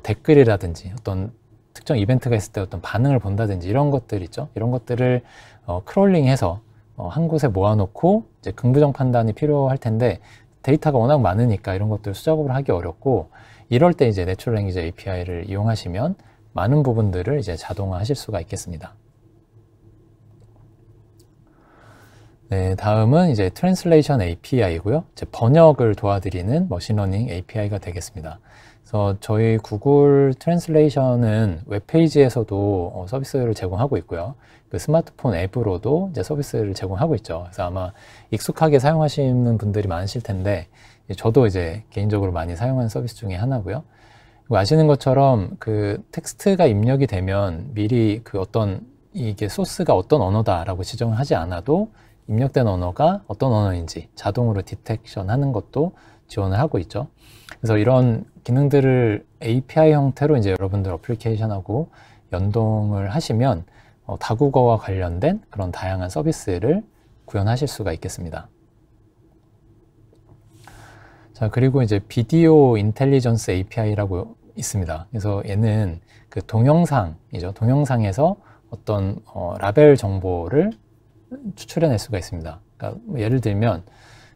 댓글이라든지 어떤 특정 이벤트가 있을 때 어떤 반응을 본다든지 이런 것들 있죠. 이런 것들을 크롤링해서 한 곳에 모아놓고 이제 긍부정 판단이 필요할 텐데 데이터가 워낙 많으니까 이런 것들 수작업을 하기 어렵고, 이럴 때 이제 내추럴 랭귀지 API를 이용하시면 많은 부분들을 이제 자동화하실 수가 있겠습니다. 네, 다음은 이제 트랜슬레이션 API고요. 이제 번역을 도와드리는 머신러닝 API가 되겠습니다. 그래서 저희 구글 트랜슬레이션은 웹페이지에서도 서비스를 제공하고 있고요. 그 스마트폰 앱으로도 이제 서비스를 제공하고 있죠. 그래서 아마 익숙하게 사용하시는 분들이 많으실 텐데, 저도 이제 개인적으로 많이 사용하는 서비스 중에 하나고요. 아시는 것처럼 그 텍스트가 입력이 되면 미리 그 어떤 이게 소스가 어떤 언어다라고 지정을 하지 않아도 입력된 언어가 어떤 언어인지 자동으로 디텍션 하는 것도 지원을 하고 있죠. 그래서 이런 기능들을 API 형태로 이제 여러분들 어플리케이션하고 연동을 하시면 다국어와 관련된 그런 다양한 서비스를 구현하실 수가 있겠습니다. 자, 그리고 이제 비디오 인텔리전스 API라고 있습니다. 그래서 얘는 그 동영상이죠. 동영상에서 어떤 라벨 정보를 추출해낼 수가 있습니다. 그러니까 예를 들면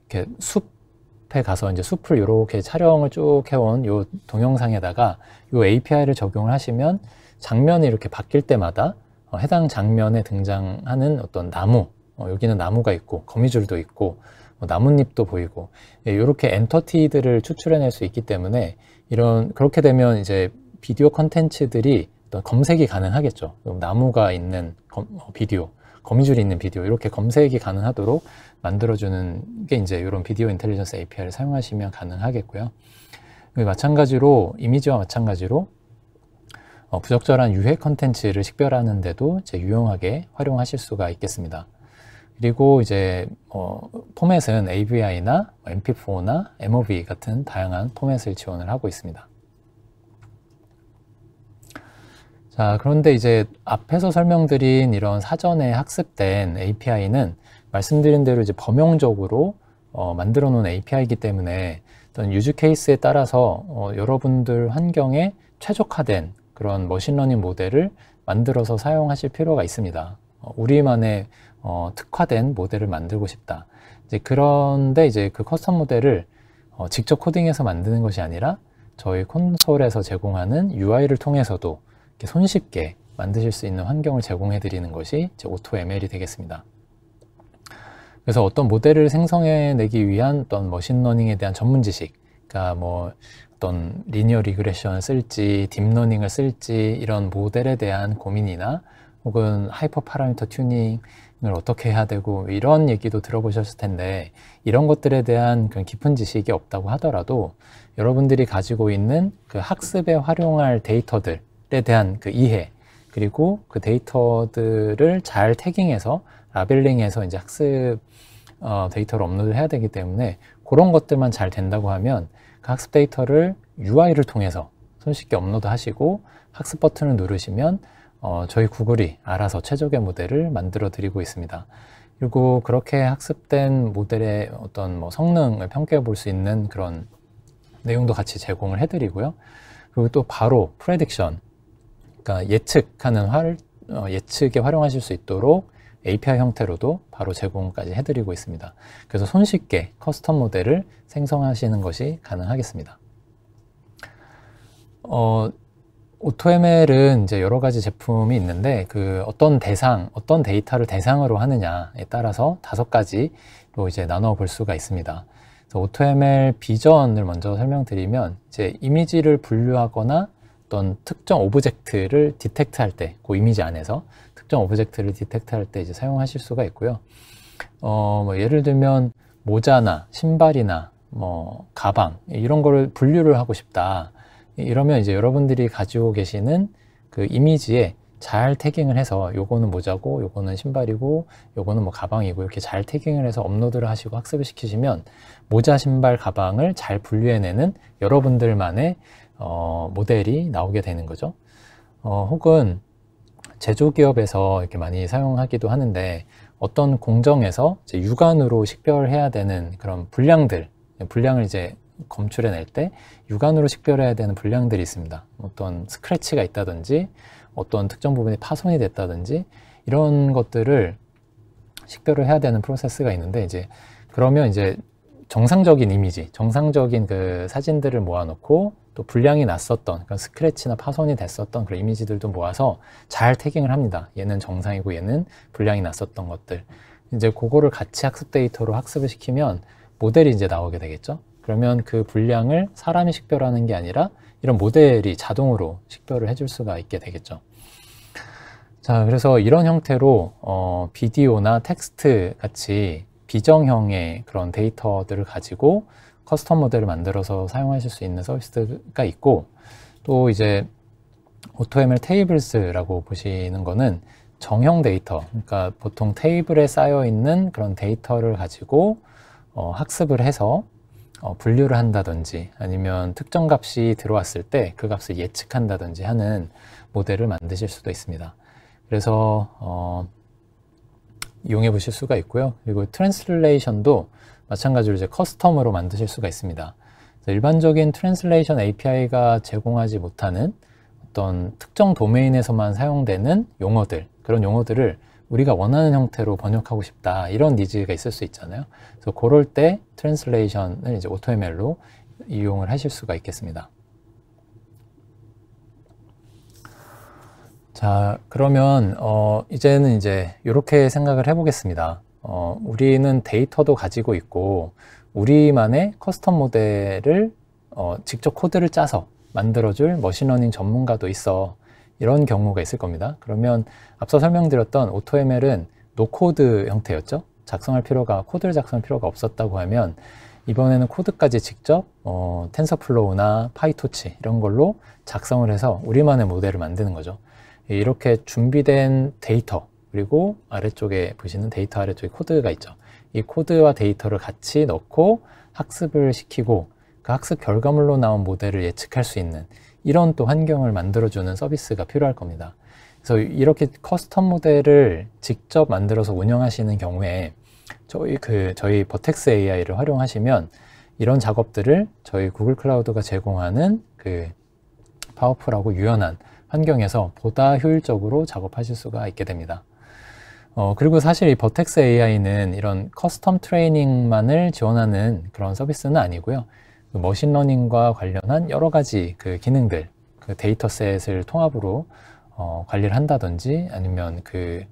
이렇게 숲에 가서 이제 숲을 이렇게 촬영을 쭉 해온 요 동영상에다가 요 API를 적용을 하시면 장면이 이렇게 바뀔 때마다 해당 장면에 등장하는 어떤 나무, 여기는 나무가 있고 거미줄도 있고 나뭇잎도 보이고 이렇게 엔터티들을 추출해낼 수 있기 때문에 그렇게 되면 이제 비디오 컨텐츠들이 어떤 검색이 가능하겠죠. 나무가 있는 비디오, 거미줄이 있는 비디오 이렇게 검색이 가능하도록 만들어주는 게 이제 이런 비디오 인텔리전스 API를 사용하시면 가능하겠고요. 마찬가지로 이미지와 마찬가지로 부적절한 유해 컨텐츠를 식별하는 데도 이제 유용하게 활용하실 수가 있겠습니다. 그리고 이제 포맷은 AVI나 MP4나 MOV 같은 다양한 포맷을 지원을 하고 있습니다. 자, 그런데 이제 앞에서 설명드린 이런 사전에 학습된 API는 말씀드린 대로 이제 범용적으로 만들어 놓은 API이기 때문에 어떤 유즈 케이스에 따라서 여러분들 환경에 최적화된 그런 머신러닝 모델을 만들어서 사용하실 필요가 있습니다. 우리만의 특화된 모델을 만들고 싶다. 그런데 이제 그 커스텀 모델을 직접 코딩해서 만드는 것이 아니라 저희 콘솔에서 제공하는 UI를 통해서도 이렇게 손쉽게 만드실 수 있는 환경을 제공해 드리는 것이 AutoML이 되겠습니다. 그래서 어떤 모델을 생성해내기 위한 어떤 머신러닝에 대한 전문 지식, 그러니까 뭐 어떤 리니어 리그레션을 쓸지 딥러닝을 쓸지 이런 모델에 대한 고민이나 혹은 하이퍼 파라미터 튜닝을 어떻게 해야 되고 이런 얘기도 들어보셨을 텐데, 이런 것들에 대한 그런 깊은 지식이 없다고 하더라도 여러분들이 가지고 있는 그 학습에 활용할 데이터들에 대한 그 이해, 그리고 그 데이터들을 잘 태깅해서 라벨링해서 이제 학습 데이터를 업로드 해야 되기 때문에 그런 것들만 잘 된다고 하면 그 학습 데이터를 UI를 통해서 손쉽게 업로드 하시고 학습 버튼을 누르시면 저희 구글이 알아서 최적의 모델을 만들어 드리고 있습니다. 그리고 그렇게 학습된 모델의 어떤 뭐 성능을 평가해 볼 수 있는 그런 내용도 같이 제공을 해 드리고요. 그리고 또 바로 프레딕션, 그러니까 예측에 활용하실 수 있도록 API 형태로도 바로 제공까지 해드리고 있습니다. 그래서 손쉽게 커스텀 모델을 생성하시는 것이 가능하겠습니다. AutoML은 이제 여러 가지 제품이 있는데 그 어떤 데이터를 대상으로 하느냐에 따라서 5가지로 이제 나눠 볼 수가 있습니다. 그래서 AutoML 비전을 먼저 설명드리면 이제 이미지를 분류하거나 어떤 특정 오브젝트를 디텍트할 때, 그 이미지 안에서 특정 오브젝트를 디텍트할 때 이제 사용하실 수가 있고요. 뭐 예를 들면 모자나 신발이나 뭐 가방 이런 거를 분류를 하고 싶다. 이러면 이제 여러분들이 가지고 계시는 그 이미지에 잘 태깅을 해서 요거는 모자고 요거는 신발이고 요거는 뭐 가방이고 이렇게 잘 태깅을 해서 업로드를 하시고 학습을 시키시면 모자, 신발, 가방을 잘 분류해내는 여러분들만의 모델이 나오게 되는 거죠. 혹은 제조기업에서 이렇게 많이 사용하기도 하는데 어떤 공정에서 이제 육안으로 식별해야 되는 그런 분량을 이제 검출해낼 때 육안으로 식별해야 되는 분량들이 있습니다. 어떤 스크래치가 있다든지 어떤 특정 부분이 파손이 됐다든지 이런 것들을 식별을 해야 되는 프로세스가 있는데 이제 그러면 이제 정상적인 이미지, 정상적인 그 사진들을 모아놓고 또 분량이 났었던 그런 스크래치나 파손이 됐었던 그런 이미지들도 모아서 잘 태깅을 합니다. 얘는 정상이고 얘는 분량이 났었던 것들. 이제 그거를 같이 학습 데이터로 학습을 시키면 모델이 이제 나오게 되겠죠. 그러면 그 분량을 사람이 식별하는 게 아니라 이런 모델이 자동으로 식별을 해줄 수가 있게 되겠죠. 자, 그래서 이런 형태로 비디오나 텍스트 같이 비정형의 그런 데이터들을 가지고 커스텀 모델을 만들어서 사용하실 수 있는 서비스가 있고, 또 이제 AutoML 테이블스라고 보시는 거는 정형 데이터, 그러니까 보통 테이블에 쌓여 있는 그런 데이터를 가지고 학습을 해서 분류를 한다든지 아니면 특정 값이 들어왔을 때 그 값을 예측한다든지 하는 모델을 만드실 수도 있습니다. 그래서 이용해 보실 수가 있고요. 그리고 트랜슬레이션도 마찬가지로 이제 커스텀으로 만드실 수가 있습니다. 일반적인 트랜슬레이션 API가 제공하지 못하는 어떤 특정 도메인에서만 사용되는 용어들, 그런 용어들을 우리가 원하는 형태로 번역하고 싶다, 이런 니즈가 있을 수 있잖아요. 그래서 그럴 때 트랜슬레이션을 이제 AutoML로 이용을 하실 수가 있겠습니다. 자, 그러면 이제는 이제 이렇게 생각을 해보겠습니다. 우리는 데이터도 가지고 있고 우리만의 커스텀 모델을 직접 코드를 짜서 만들어줄 머신러닝 전문가도 있어. 이런 경우가 있을 겁니다. 그러면 앞서 설명드렸던 AutoML은 노코드 형태였죠. 코드를 작성할 필요가 없었다고 하면 이번에는 코드까지 직접 텐서플로우나 파이토치 이런 걸로 작성을 해서 우리만의 모델을 만드는 거죠. 이렇게 준비된 데이터, 그리고 아래쪽에 보시는 데이터 아래쪽에 코드가 있죠. 이 코드와 데이터를 같이 넣고 학습을 시키고 그 학습 결과물로 나온 모델을 예측할 수 있는 이런 또 환경을 만들어주는 서비스가 필요할 겁니다. 그래서 이렇게 커스텀 모델을 직접 만들어서 운영하시는 경우에 저희 버텍스 AI를 활용하시면 이런 작업들을 저희 구글 클라우드가 제공하는 그 파워풀하고 유연한 환경에서 보다 효율적으로 작업하실 수가 있게 됩니다. 그리고 사실 이 버텍스 AI는 이런 커스텀 트레이닝만을 지원하는 그런 서비스는 아니고요. 그 머신러닝과 관련한 여러 가지 그 기능들, 그 데이터셋을 통합으로 관리를 한다든지 아니면 그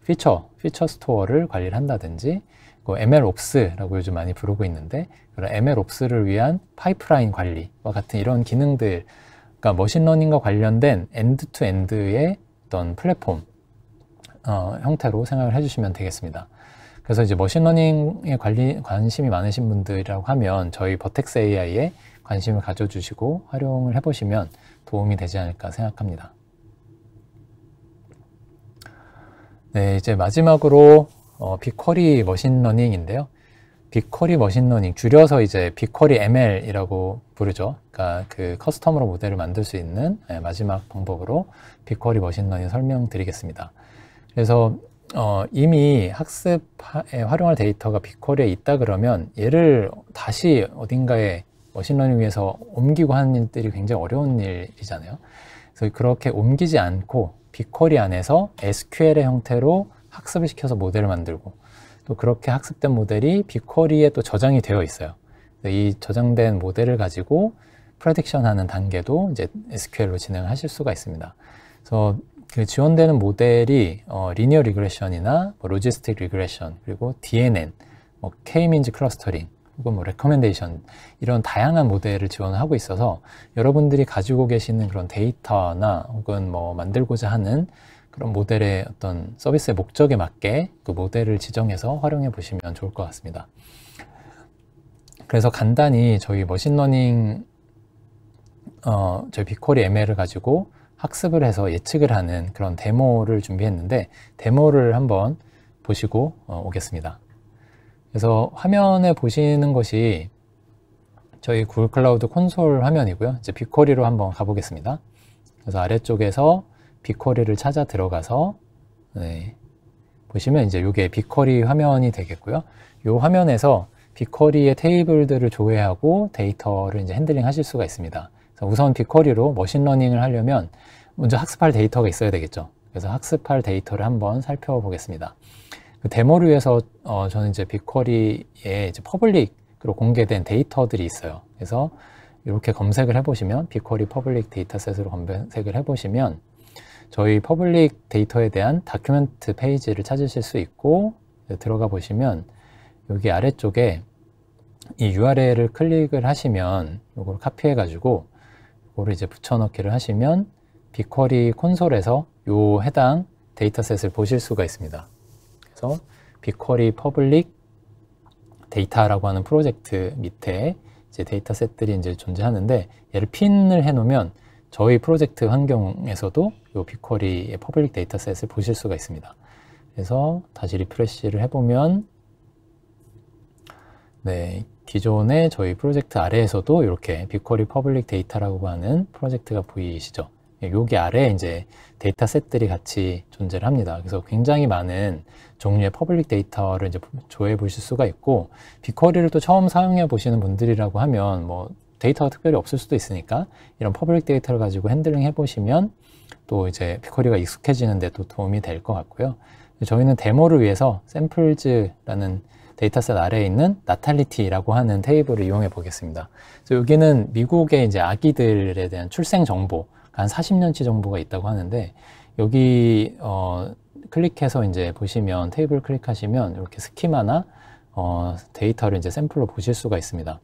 피처 스토어를 관리를 한다든지 그 MLOps라고 요즘 많이 부르고 있는데 그런 MLOps를 위한 파이프라인 관리와 같은 이런 기능들, 그러니까 머신러닝과 관련된 엔드-투-엔드의 어떤 플랫폼 형태로 생각을 해주시면 되겠습니다. 그래서 이제 머신러닝에 관심이 많으신 분들이라고 하면 저희 버텍스 AI에 관심을 가져주시고 활용을 해보시면 도움이 되지 않을까 생각합니다. 네, 이제 마지막으로 빅쿼리 머신러닝인데요. 빅쿼리 머신러닝, 줄여서 이제 빅쿼리 ML이라고 부르죠. 그러니까 그 커스텀으로 모델을 만들 수 있는 마지막 방법으로 빅쿼리 머신러닝 설명드리겠습니다. 그래서 이미 학습에 활용할 데이터가 빅쿼리에 있다 그러면 얘를 다시 어딘가에 머신러닝 위해서 옮기고 하는 일들이 굉장히 어려운 일이잖아요. 그래서 그렇게 옮기지 않고 빅쿼리 안에서 SQL의 형태로 학습을 시켜서 모델을 만들고 또 그렇게 학습된 모델이 빅쿼리에 또 저장이 되어 있어요. 이 저장된 모델을 가지고 프레딕션 하는 단계도 이제 SQL로 진행을 하실 수가 있습니다. 그래서 그 지원되는 모델이 리니어 리그레션이나 로지스틱 리그레션, 그리고 DNN, K-민즈 클러스터링, 혹은 뭐 레커멘데이션 이런 다양한 모델을 지원하고 있어서 여러분들이 가지고 계시는 그런 데이터나 혹은 뭐 만들고자 하는 그런 모델의 어떤 서비스의 목적에 맞게 그 모델을 지정해서 활용해 보시면 좋을 것 같습니다. 그래서 간단히 저희 머신러닝 저희 빅쿼리 ML을 가지고 학습을 해서 예측을 하는 그런 데모를 준비했는데 데모를 한번 보시고 오겠습니다. 그래서 화면에 보시는 것이 저희 구글 클라우드 콘솔 화면이고요. 이제 빅쿼리로 한번 가보겠습니다. 그래서 아래쪽에서 빅쿼리를 찾아 들어가서 네, 보시면 이제 이게 빅쿼리 화면이 되겠고요. 이 화면에서 빅쿼리의 테이블들을 조회하고 데이터를 이제 핸들링 하실 수가 있습니다. 그래서 우선 빅쿼리로 머신러닝을 하려면 먼저 학습할 데이터가 있어야 되겠죠. 그래서 학습할 데이터를 한번 살펴보겠습니다. 그 데모를 위해서 저는 이제 빅쿼리에 이제 퍼블릭으로 공개된 데이터들이 있어요. 그래서 이렇게 검색을 해보시면 빅쿼리 퍼블릭 데이터셋으로 검색을 해보시면 저희 퍼블릭 데이터에 대한 다큐멘트 페이지를 찾으실 수 있고 들어가 보시면 여기 아래쪽에 이 URL을 클릭을 하시면 이걸 카피해 가지고 이거를 이제 붙여넣기를 하시면 빅쿼리 콘솔에서 요 해당 데이터셋을 보실 수가 있습니다. 그래서 빅쿼리 퍼블릭 데이터라고 하는 프로젝트 밑에 이제 데이터셋들이 이제 존재하는데 얘를 핀을 해 놓으면 저희 프로젝트 환경에서도 요 빅쿼리의 퍼블릭 데이터셋을 보실 수가 있습니다. 그래서 다시 리프레시를 해보면 네, 기존의 저희 프로젝트 아래에서도 이렇게 빅쿼리 퍼블릭 데이터라고 하는 프로젝트가 보이시죠? 여기 아래에 이제 데이터셋들이 같이 존재를 합니다. 그래서 굉장히 많은 종류의 퍼블릭 데이터를 이제 조회해 보실 수가 있고, 빅쿼리를 또 처음 사용해 보시는 분들이라고 하면 뭐 데이터가 특별히 없을 수도 있으니까 이런 퍼블릭 데이터를 가지고 핸들링 해 보시면 또 이제 빅쿼리가 익숙해지는 데 또 도움이 될 것 같고요. 저희는 데모를 위해서 샘플즈라는 데이터셋 아래에 있는 나탈리티라고 하는 테이블을 이용해 보겠습니다. 그래서 여기는 미국의 이제 아기들에 대한 출생 정보, 한 40년치 정보가 있다고 하는데, 여기 클릭해서 이제 보시면 테이블 클릭하시면 이렇게 스키마나 데이터를 이제 샘플로 보실 수가 있습니다.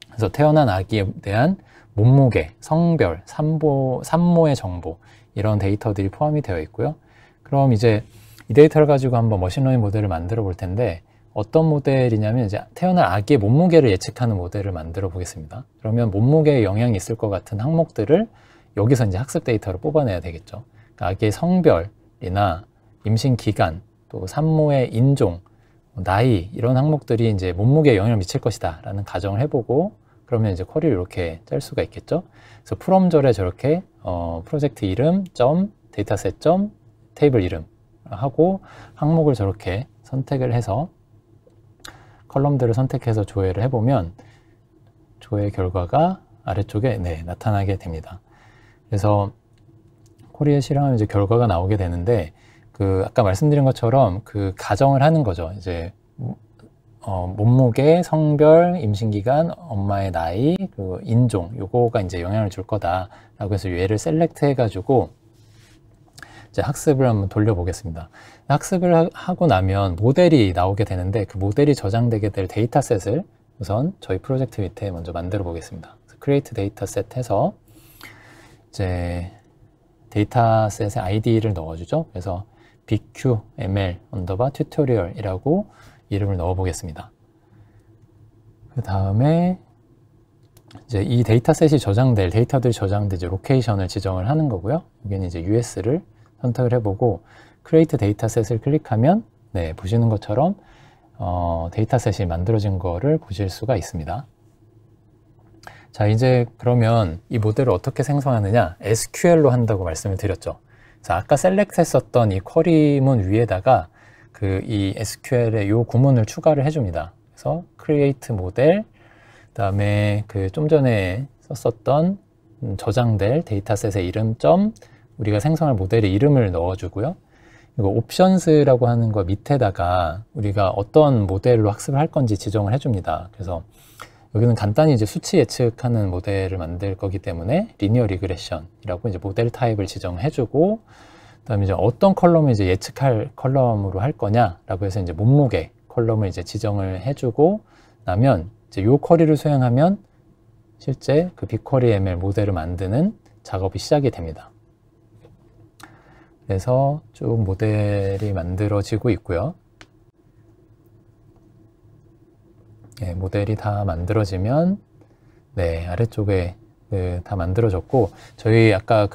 그래서 태어난 아기에 대한 몸무게, 성별, 산모의 정보, 이런 데이터들이 포함이 되어 있고요. 그럼 이제 이 데이터를 가지고 한번 머신러닝 모델을 만들어 볼 텐데, 어떤 모델이냐면 이제 태어날 아기의 몸무게를 예측하는 모델을 만들어 보겠습니다. 그러면 몸무게에 영향이 있을 것 같은 항목들을 여기서 이제 학습 데이터를 뽑아내야 되겠죠. 그러니까 아기의 성별이나 임신 기간, 또 산모의 인종, 나이, 이런 항목들이 이제 몸무게에 영향을 미칠 것이다 라는 가정을 해보고, 그러면 이제 쿼리를 이렇게 짤 수가 있겠죠. 그래서 프롬절에 저렇게 프로젝트 이름 점 데이터셋 점 테이블 이름 하고 항목을 저렇게 선택을 해서 컬럼들을 선택해서 조회를 해보면 조회 결과가 아래쪽에 나타나게 됩니다. 그래서 쿼리에 실행하면 이제 결과가 나오게 되는데, 아까 말씀드린 것처럼 가정을 하는 거죠. 이제 몸무게, 성별, 임신기간, 엄마의 나이, 그리고 인종, 요거가 이제 영향을 줄 거다라고 해서 얘를 셀렉트 해가지고 이제 학습을 한번 돌려보겠습니다. 학습을 하고 나면 모델이 나오게 되는데, 그 모델이 저장되게 될 데이터셋을 우선 저희 프로젝트 밑에 먼저 만들어 보겠습니다. create 데이터셋 해서 이제 데이터셋의 아이디를 넣어주죠. 그래서 bqml _tutorial이라고 이름을 넣어 보겠습니다. 그 다음에 이제 이 데이터셋이 저장될, 데이터들이 저장될 이제 로케이션을 지정을 하는 거고요. 여기는 이제 US를 선택을 해보고 create 데이터셋을 클릭하면 보시는 것처럼 데이터셋이 만들어진 거를 보실 수가 있습니다. 자, 이제 그러면 이 모델을 어떻게 생성하느냐? SQL로 한다고 말씀을 드렸죠. 그래서 아까 셀렉트 했었던 이 쿼리문 위에다가 이 SQL의 요 구문을 추가를 해줍니다. 그래서 create 모델, 그 다음에 좀 전에 썼었던 저장될 데이터셋의 이름 점 우리가 생성할 모델의 이름을 넣어주고요. 이거 옵션스라고 하는 거 밑에다가 우리가 어떤 모델로 학습을 할 건지 지정을 해줍니다. 그래서 여기는 간단히 이제 수치 예측하는 모델을 만들 거기 때문에 리니어 리그레션이라고 이제 모델 타입을 지정해주고, 그다음에 이제 어떤 컬럼을 이제 예측할 컬럼으로 할 거냐라고 해서 이제 몸무게 컬럼을 이제 지정을 해주고 나면 이제 요 쿼리를 수행하면 실제 그 빅쿼리 ML 모델을 만드는 작업이 시작이 됩니다. 그래서 쭉 모델이 만들어지고 있고요. 네, 모델이 다 만들어지면 아래쪽에 다 만들어졌고, 저희 아까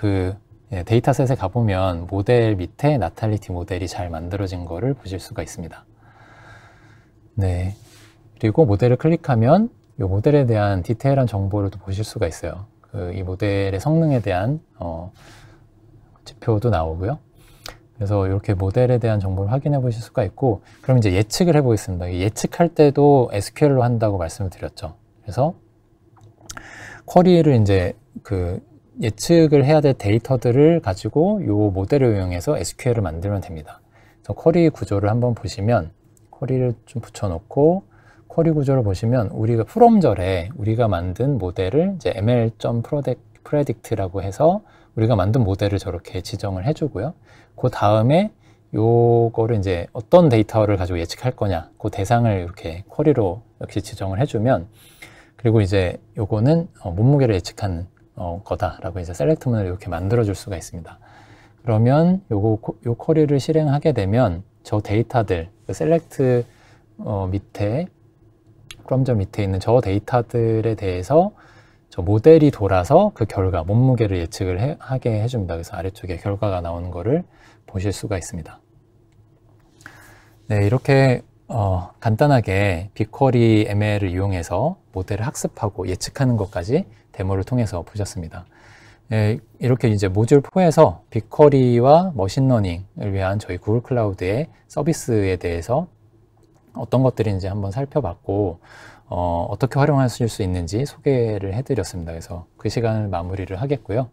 데이터셋에 가보면 모델 밑에 나탈리티 모델이 잘 만들어진 거를 보실 수가 있습니다. 네, 그리고 모델을 클릭하면 이 모델에 대한 디테일한 정보를 또 보실 수가 있어요. 이 모델의 성능에 대한 지표도 나오고요. 그래서 이렇게 모델에 대한 정보를 확인해 보실 수가 있고, 그럼 이제 예측을 해 보겠습니다. 예측할 때도 SQL로 한다고 말씀을 드렸죠. 그래서 쿼리를 이제 예측을 해야 될 데이터들을 가지고 이 모델을 이용해서 SQL을 만들면 됩니다. 그래서 쿼리 구조를 한번 보시면, 쿼리를 좀 붙여놓고 쿼리 구조를 보시면 우리가 프롬절에 우리가 만든 모델을 이제 ml.predict라고 해서 우리가 만든 모델을 저렇게 지정을 해주고요. 그 다음에 요거를 이제 어떤 데이터를 가지고 예측할 거냐, 그 대상을 이렇게 쿼리로 역시 지정을 해주면, 그리고 이제 요거는 몸무게를 예측하는 거다라고 이제 셀렉트문을 이렇게 만들어 줄 수가 있습니다. 그러면 요 쿼리를 실행하게 되면 저 데이터들, 셀렉트 밑에 프롬절 밑에 있는 저 데이터들에 대해서 저 모델이 돌아서 그 결과, 몸무게를 예측을 하게 해줍니다. 그래서 아래쪽에 결과가 나오는 거를 보실 수가 있습니다. 네, 이렇게 간단하게 빅쿼리 ML을 이용해서 모델을 학습하고 예측하는 것까지 데모를 통해서 보셨습니다. 네, 이렇게 이제 모듈 4에서 빅쿼리와 머신러닝을 위한 저희 구글 클라우드의 서비스에 대해서 어떤 것들인지 한번 살펴봤고, 어떻게 활용하실 수 있는지 소개를 해드렸습니다. 그래서 그 시간을 마무리를 하겠고요.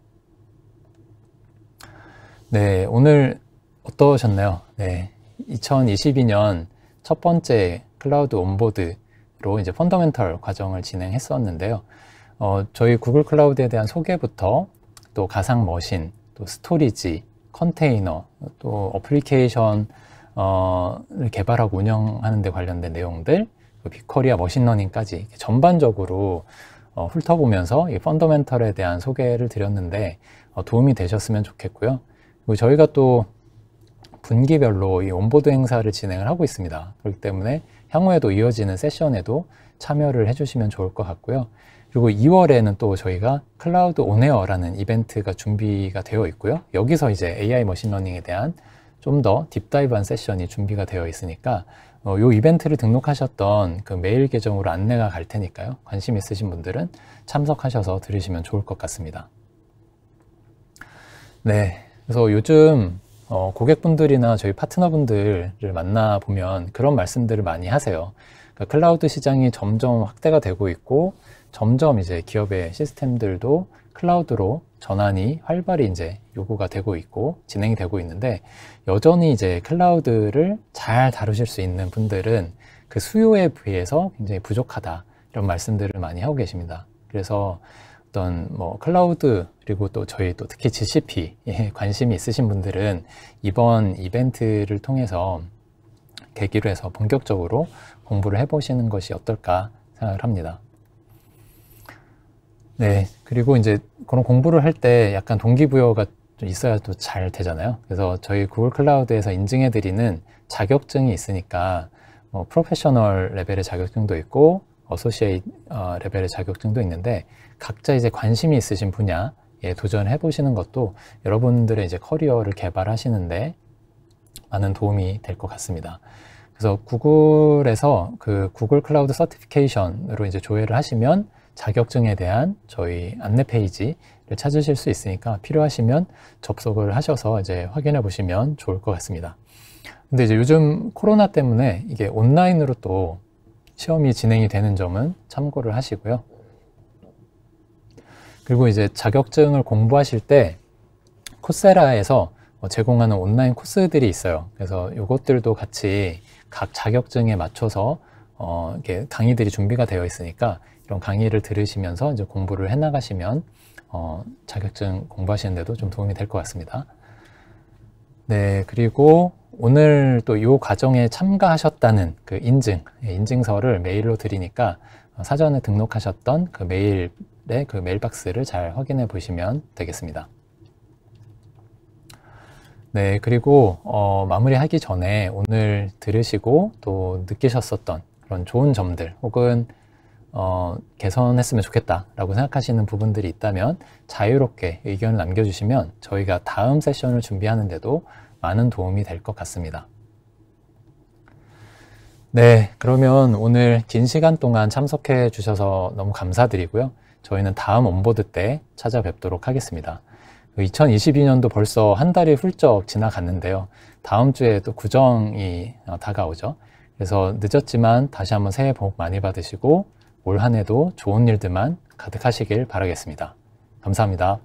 네, 오늘 어떠셨나요? 네, 2022년 첫 번째 클라우드 온보드로 이제 펀더멘털 과정을 진행했었는데요. 저희 구글 클라우드에 대한 소개부터 또 가상 머신, 또 스토리지, 컨테이너, 또 어플리케이션 를 개발하고 운영하는 데 관련된 내용들, 빅쿼리와 머신러닝까지 전반적으로 훑어보면서 이 펀더멘털에 대한 소개를 드렸는데 도움이 되셨으면 좋겠고요. 그리고 저희가 또 분기별로 이 온보드 행사를 진행을 하고 있습니다. 그렇기 때문에 향후에도 이어지는 세션에도 참여를 해주시면 좋을 것 같고요. 그리고 2월에는 또 저희가 클라우드 온에어라는 이벤트가 준비가 되어 있고요. 여기서 이제 AI 머신러닝에 대한 좀 더 딥다이브한 세션이 준비가 되어 있으니까 이 이벤트를 등록하셨던 그 메일 계정으로 안내가 갈 테니까요. 관심 있으신 분들은 참석하셔서 들으시면 좋을 것 같습니다. 네, 그래서 요즘 고객분들이나 저희 파트너분들을 만나보면 그런 말씀들을 많이 하세요. 그러니까 클라우드 시장이 점점 확대가 되고 있고, 점점 이제 기업의 시스템들도 클라우드로 전환이 활발히 이제 요구가 되고 있고 진행이 되고 있는데, 여전히 이제 클라우드를 잘 다루실 수 있는 분들은 그 수요에 비해서 굉장히 부족하다, 이런 말씀들을 많이 하고 계십니다. 그래서 어떤 클라우드, 그리고 또 저희 또 특히 GCP에 관심이 있으신 분들은 이번 이벤트를 통해서 계기로 해서 본격적으로 공부를 해보시는 것이 어떨까 생각을 합니다. 네, 그리고 이제 그런 공부를 할 때 약간 동기부여가 좀 있어야 또 잘 되잖아요. 그래서 저희 구글 클라우드에서 인증해드리는 자격증이 있으니까 프로페셔널 레벨의 자격증도 있고 어소시에이트 레벨의 자격증도 있는데, 각자 이제 관심이 있으신 분야에 도전해 보시는 것도 여러분들의 이제 커리어를 개발하시는데 많은 도움이 될 것 같습니다. 그래서 구글에서 그 구글 클라우드 서티피케이션으로 이제 조회를 하시면 자격증에 대한 저희 안내 페이지를 찾으실 수 있으니까 필요하시면 접속을 하셔서 이제 확인해 보시면 좋을 것 같습니다. 근데 이제 요즘 코로나 때문에 이게 온라인으로 또 시험이 진행이 되는 점은 참고를 하시고요. 그리고 이제 자격증을 공부하실 때 코세라에서 제공하는 온라인 코스들이 있어요. 그래서 이것들도 같이 각 자격증에 맞춰서 이렇게 강의들이 준비가 되어 있으니까 이런 강의를 들으시면서 이제 공부를 해나가시면 자격증 공부하시는 데도 좀 도움이 될 것 같습니다. 네, 그리고 오늘 또 이 과정에 참가하셨다는 그 인증서를 메일로 드리니까 사전에 등록하셨던 그 메일의 그 메일박스를 잘 확인해 보시면 되겠습니다. 네, 그리고 마무리하기 전에 오늘 들으시고 또 느끼셨었던 그런 좋은 점들 혹은 개선했으면 좋겠다라고 생각하시는 부분들이 있다면 자유롭게 의견을 남겨주시면 저희가 다음 세션을 준비하는데도 많은 도움이 될 것 같습니다. 네, 그러면 오늘 긴 시간 동안 참석해 주셔서 너무 감사드리고요. 저희는 다음 온보드 때 찾아뵙도록 하겠습니다. 2022년도 벌써 한 달이 훌쩍 지나갔는데요. 다음 주에 또 구정이 다가오죠. 그래서 늦었지만 다시 한번 새해 복 많이 받으시고 올 한 해도 좋은 일들만 가득하시길 바라겠습니다. 감사합니다.